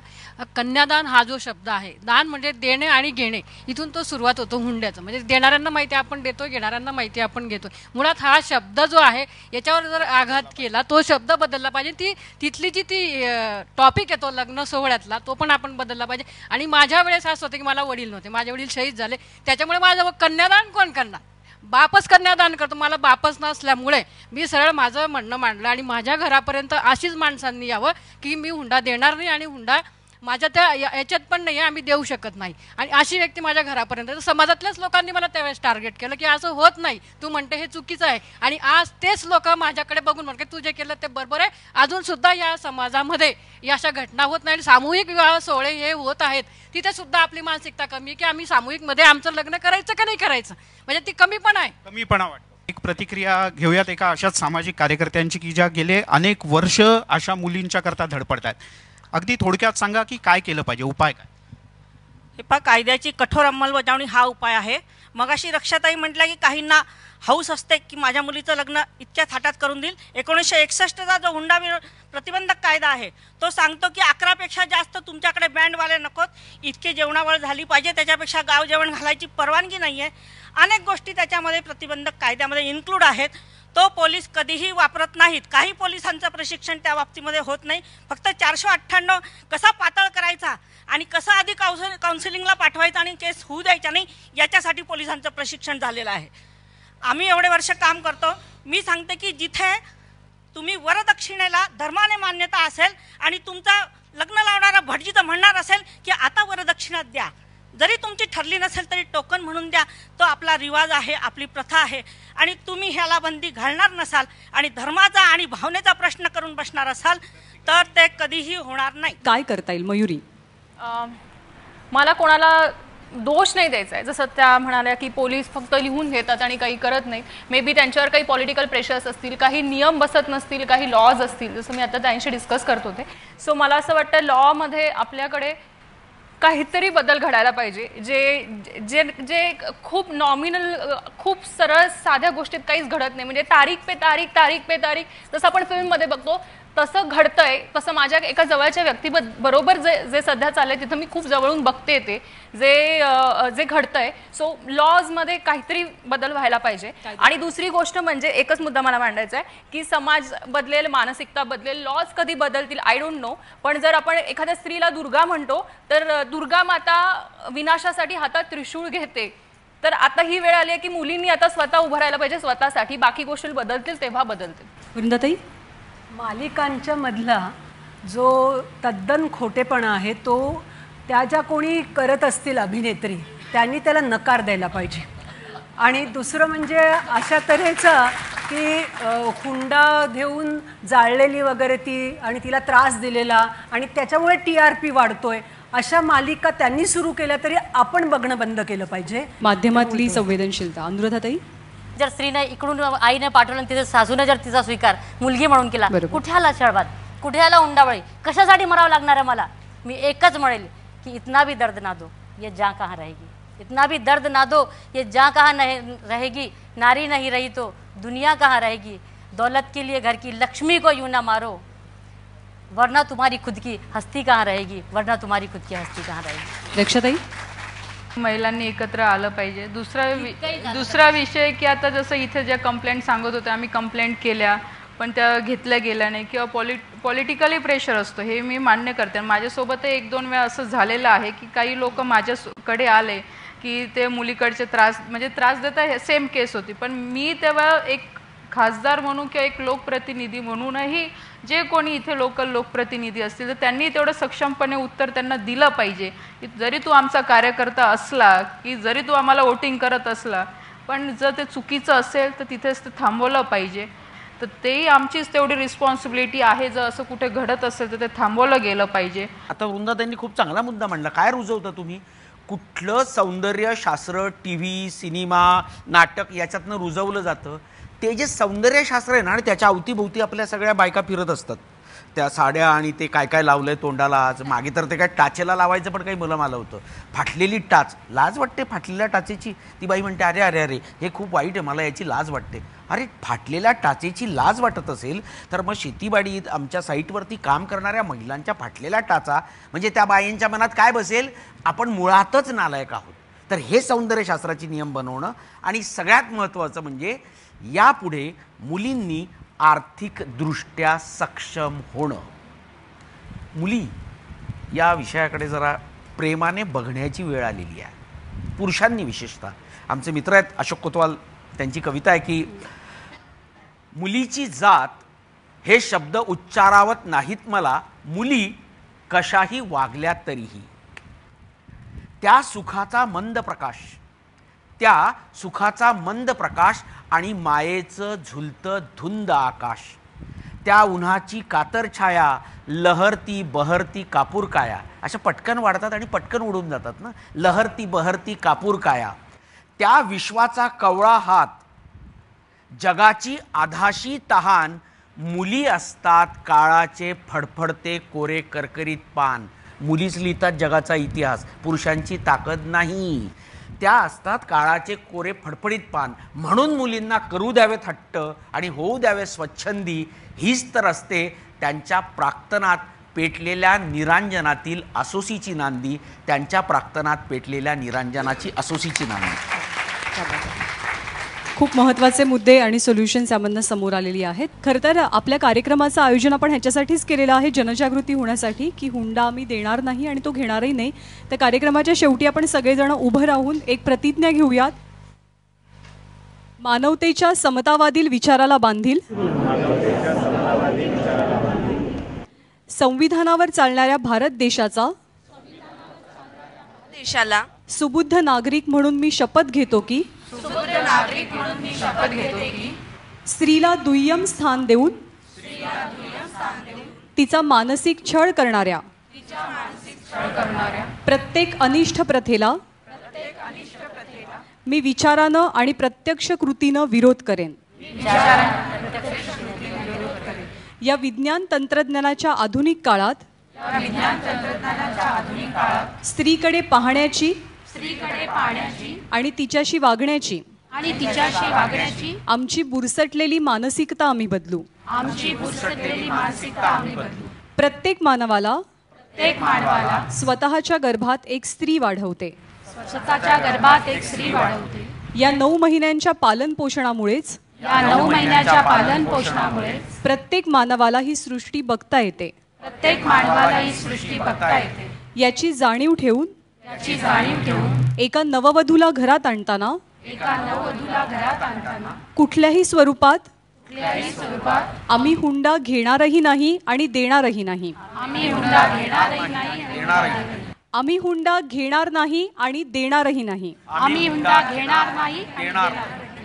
कन्यादान हा जो शब्द आहे, दान म्हणजे देणे आणि घेणे, इथून तो सुरुवात होतो हुंड्याचं. म्हणजे देणाऱ्यांना माहिती आहे आपण देतोय, घेणाऱ्यांना माहिती आहे आपण घेतोय. मुळात हा शब्द जो आहे याच्यावर जर आघात केला, तो शब्द बदलला पाहिजे. तिथली जी टॉपिक आहे तो लग्न सोहळ्यातला, तो पण आपण बदलला पाहिजे. आणि माझ्या वेळेस असं होतं की मला वडील नव्हते, माझे वडील शहीद झाले, त्याच्यामुळे माझं कन्यादान कोण करणार? बापच कन्यादान करतो. मला बापच नसल्यामुळे मी सरळ माझं म्हणणं मांडलं आणि माझ्या घरापर्यंत अशीच माणसांनी यावं की मी हुंडा देणार नाही आणि हुंडा माझ्या त्या याच्यात पण नाही आहे, आम्ही देऊ शकत नाही. आणि अशी व्यक्ती माझ्या घरापर्यंत. समाजातल्याच लोकांनी मला त्यावेळेस टार्गेट केलं की असं होत नाही, तू म्हणते हे चुकीचं आहे. आणि आज तेच लोक माझ्याकडे बघून म्हणते तू जे केलं ते बरोबर आहे. अजून सुद्धा या समाजामध्ये या अशा घटना होत नाही. सामूहिक विवाह सोहळे हे होत आहेत, तिथे सुद्धा आपली मानसिकता कमी आहे की आम्ही सामूहिकमध्ये आमचं लग्न करायचं का नाही करायचं, म्हणजे ती कमीपणा आहे. कमीपणा वाटतो. एक प्रतिक्रिया घेऊयात एका अशाच सामाजिक कार्यकर्त्यांची की ज्या गेले अनेक वर्ष अशा मुलींच्या करता धडपडतात. अगदी थोडक्यात सांगा की काय केलं पाहिजे, उपाय काय? हे पहा, कायद्याची कठोर अंमलबजावणी हा उपाय आहे. मगाशी रक्षाताई म्हटलं की काहींना हौस असते की माझ्या मुलीचं लग्न इतक्या थाटात करून देईल. 1961चा जो हुंडा प्रतिबंधक कायदा आहे तो सांगतो की 11पेक्षा जास्त तुमच्याकडे बँडवाले नकोत, इतके जेवणावळ झाली पाहिजे, त्याच्यापेक्षा गाव जेवण घालायची परवानगी नाही आहे. अनेक गोष्टी त्याच्यामध्ये प्रतिबंधक कायद्यामध्ये इन्क्लूड आहेत. तो पोलीस कधीही वापरत नाहीत. काही पोलिसांचं प्रशिक्षण त्या बाबतीमध्ये होत नाही. फक्त 498 कसा पातळ करायचा आणि कसं आधी काउन्सिलिंगला पाठवायचं आणि केस होऊ द्यायच्या नाही याच्यासाठी पोलिसांचं प्रशिक्षण झालेलं आहे. आम्ही एवढे वर्ष काम करतो. मी सांगते की जिथे तुम्ही वरदक्षिणेला धर्माने मान्यता असेल आणि तुमचा लग्न लावणारा भटजी तर म्हणणार असेल की आता वरदक्षिणा द्या, जरी तुमची ठरली नसेल तरी टोकन म्हणून द्या, तो आपला रिवाज आहे, आपली प्रथा आहे. आणि तुम्ही ह्याला बंदी घालणार नसाल आणि धर्माचा आणि भावनेचा प्रश्न करून बसणार असाल तर ते कधीही होणार नाही. काय करता येईल मयुरी? मला कोणाला दोष नाही द्यायचा आहे. जसं त्या म्हणाल्या की पोलीस फक्त लिहून घेतात आणि काही करत नाही. मे बी त्यांच्यावर काही पॉलिटिकल प्रेशर्स असतील, काही नियम बसत नसतील, काही लॉज असतील, जसं मी आता त्यांशी डिस्कस करत होते. सो मला असं वाटतं लॉमध्ये आपल्याकडे काहीतरी बदल घडायला पाहिजे. जे जे जे खूप नॉमिनल, खूप सरळ साध्या गोष्टीत काहीच घडत नाही. म्हणजे तारीख पे तारीख जसं आपण फिल्ममध्ये बघतो तसं घडतंय. तसं माझ्या एका जवळच्या व्यक्तीबरोबर जे सध्या चाललंय तिथं मी खूप जवळून बघते ते जे घडतंय. सो लॉजमध्ये काहीतरी बदल व्हायला पाहिजे. आणि दुसरी गोष्ट म्हणजे एकच मुद्दा मला मांडायचा आहे की समाज बदलेल, मानसिकता बदलेल, लॉज कधी बदलतील आय डोंट नो. पण जर आपण एखाद्या स्त्रीला दुर्गा म्हणतो तर दुर्गा माता विनाशासाठी हातात त्रिशूळ घेते. तर आता ही वेळ आली आहे की मुलींनी आता स्वतः उभं राहायला पाहिजे स्वतःसाठी. बाकी गोष्टी बदलतील तेव्हा बदलतील. वृंदाताई, मालिकांच्या मधला जो तद्दन खोटेपणा आहे तो त्या ज्या कोणी करत असतील अभिनेत्री त्यांनी त्याला नकार द्यायला पाहिजे. आणि दुसरं म्हणजे अशा तऱ्हेचं की हुंडा देऊन जाळलेली वगैरे ती आणि तिला त्रास दिलेला आणि त्याच्यामुळे TRP वाढतोय अशा मालिका त्यांनी सुरू केल्या तरी आपण बघणं बंद केलं पाहिजे. माध्यमातली संवेदनशीलता. अनुराधाताई, जर स्त्रीने इकडून आईने पाठवलं तिथे सासूने जर तिचा स्वीकार मुलगी म्हणून केला, कुठे आला छळवाद, कुठे आला हुंडाबळी, कशासाठी मरावं लागणार आहे मला? मी एकच म्हणेल की इतना भी दर्द ना दो ये जान कहाँ रहेगी, इतना भी दर्द ना दो ये जान कहाँ रहेगी, नारी नहीं रही तो दुनिया कहाँ रहेगी, दौलत के लिए घर की लक्ष्मी को यूं ना मारो वरना तुम्हारी खुद की हस्ती कहाँ रहेगी, वरना तुम्हारी खुद की हस्ती कहाँ रहेगी. रक्षाताई, महिलांनी एकत्र आलं पाहिजे. दुसरा विषय की आता जसं इथे ज्या कंप्लेंट सांगत होत्या आम्ही कंप्लेंट केल्या पण त्या घेतल्या गेल्या नाही किंवा पॉलिटिकली प्रेशर असतो हे मी मान्य करते. माझ्यासोबत 1-2 वेळा असं झालेलं आहे की काही लोक माझ्याकडे आले की ते मुलीकडचे त्रास देता. सेम केस होती. पण मी तेव्हा एक खासदार म्हणून किंवा एक लोकप्रतिनिधी म्हणूनही जे कोणी इथे लोकल लोकप्रतिनिधी असतील तर त्यांनी तेवढं सक्षमपणे उत्तर त्यांना दिलं पाहिजे की जरी तू आमचा कार्यकर्ता असला की जरी तू आम्हाला वोटिंग करत असला पण जर ते चुकीचं असेल तर तिथेच ते थांबवलं पाहिजे. तर तेही आमचीच तेवढी रिस्पॉन्सिबिलिटी आहे. जर असं कुठे घडत असेल तर ते थांबवलं गेलं पाहिजे. आता वृंदाताईंनी खूप चांगला मुद्दा मांडला. काय रुजवता तुम्ही? कुठलं सौंदर्यशास्त्र टीव्ही सिनेमा नाटक याच्यातनं रुजवलं जातं ते जे सौंदर्यशास्त्र आहे ना आणि त्याच्या अवतीभोवती आपल्या सगळ्या बायका फिरत असतात. त्या साड्या आणि ते काय काय लावलंय तोंडाला. आज मागे तर ते काय टाचेला लावायचं पण काही मुलं आलं होतं. फाटलेली टाच, लाज वाटते फाटलेल्या टाचेची. ती बाई म्हणते अरे अरे अरे हे खूप वाईट आहे, मला याची लाज वाटते. अरे फाटलेल्या टाचेची लाज वाटत असेल तर मग शेतीवाडीत आमच्या साईटवरती काम करणाऱ्या महिलांच्या फाटलेल्या टाचा म्हणजे त्या बाईंच्या मनात काय बसेल, आपण मुळातच नालायक आहोत. तर हे सौंदर्यशास्त्राचे नियम बनवणं आणि सगळ्यात महत्त्वाचं म्हणजे यापुढे मुलींनी आर्थिकदृष्ट्या सक्षम होणं. मुली या विषयाकडे जरा प्रेमाने बघण्याची वेळ आलेली आहे, पुरुषांनी विशेषतः. आमचे मित्र आहेत अशोक कोतवाल, त्यांची कविता आहे की मुलीची जात हे शब्द उच्चारावत नाहीत मला, मुली कशाही वागल्या तरीही. त्या सुखाचा मंद प्रकाश आणि मायेचं झुलतं धुंद आकाश. त्या उन्हाची कातर छाया लहरती बहरती कापूर काया. अशा पटकन वाढतात आणि पटकन उडून जातात ना. लहरती बहरती कापूर काया. त्या विश्वाचा कवळा हात, जगाची आधाशी तहान, मुली असतात काळाचे फडफडते कोरे करकरीत पान. मुलीच लिहितात जगाचा इतिहास, पुरुषांची ताकद नाही. त्या असतात काळाचे कोरे फडफडीत पान. म्हणून मुलींना करू द्यावेत हट्ट आणि होऊ द्यावे स्वच्छंदी. हीच तर असते त्यांच्या प्राक्तनात पेटलेल्या निरांजनातील असोसीची नांदी. त्यांच्या प्राक्तनात पेटलेल्या निरांजनाची असोसीची नांदी. खूप महत्त्वाचे मुद्दे आणि सोल्युशन्स यामधनं समोर आलेली आहेत. खरं तर आपल्या कार्यक्रमाचं आयोजन आपण ह्याच्यासाठीच केलेलं आहे, जनजागृती होण्यासाठी, की हुंडा आम्ही देणार नाही आणि तो घेणारही नाही. तर कार्यक्रमाच्या शेवटी आपण सगळेजण उभं राहून एक प्रतिज्ञा घेऊयात. मानवतेच्या समतावादील विचाराला बांधील, संविधानावर चालणाऱ्या भारत देशाचा सुबुद्ध नागरिक म्हणून मी शपथ घेतो की स्त्रीला दुय्यम स्थान देऊन तिचा मानसिक छळ करणाऱ्या प्रत्येक अनिष्ट प्रथेला मी विचारानं आणि प्रत्यक्ष कृतीनं विरोध करेन. या विज्ञान तंत्रज्ञानाच्या आधुनिक काळात स्त्रीकडे पाहण्याची आणि तिच्याशी वागण्याची आमची बुरसटलेली मानसिकता आम्ही बदलू. प्रत्येक मानवाला स्वतःच्या गर्भात एक स्त्री वाढवते. या 9 महिन्यांच्या पालन पोषणामुळेच प्रत्येक मानवाला ही सृष्टी बघता येते. याची जाणीव ठेवून एका नववधूला घरात आणताना कुठल्याही स्वरूपात आम्ही हुंडा घेणारही नाही आणि देणारही नाही. आम्ही हुंडा घेणार नाही आणि देणारही नाही.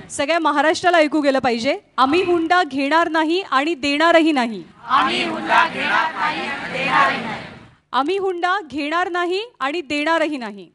सगळ्या महाराष्ट्राला ऐकू गेलं पाहिजे. आम्ही हुंडा घेणार नाही आणि देणारही नाही. आम्ही हुंडा घेणार नाही आणि देणारही नाही.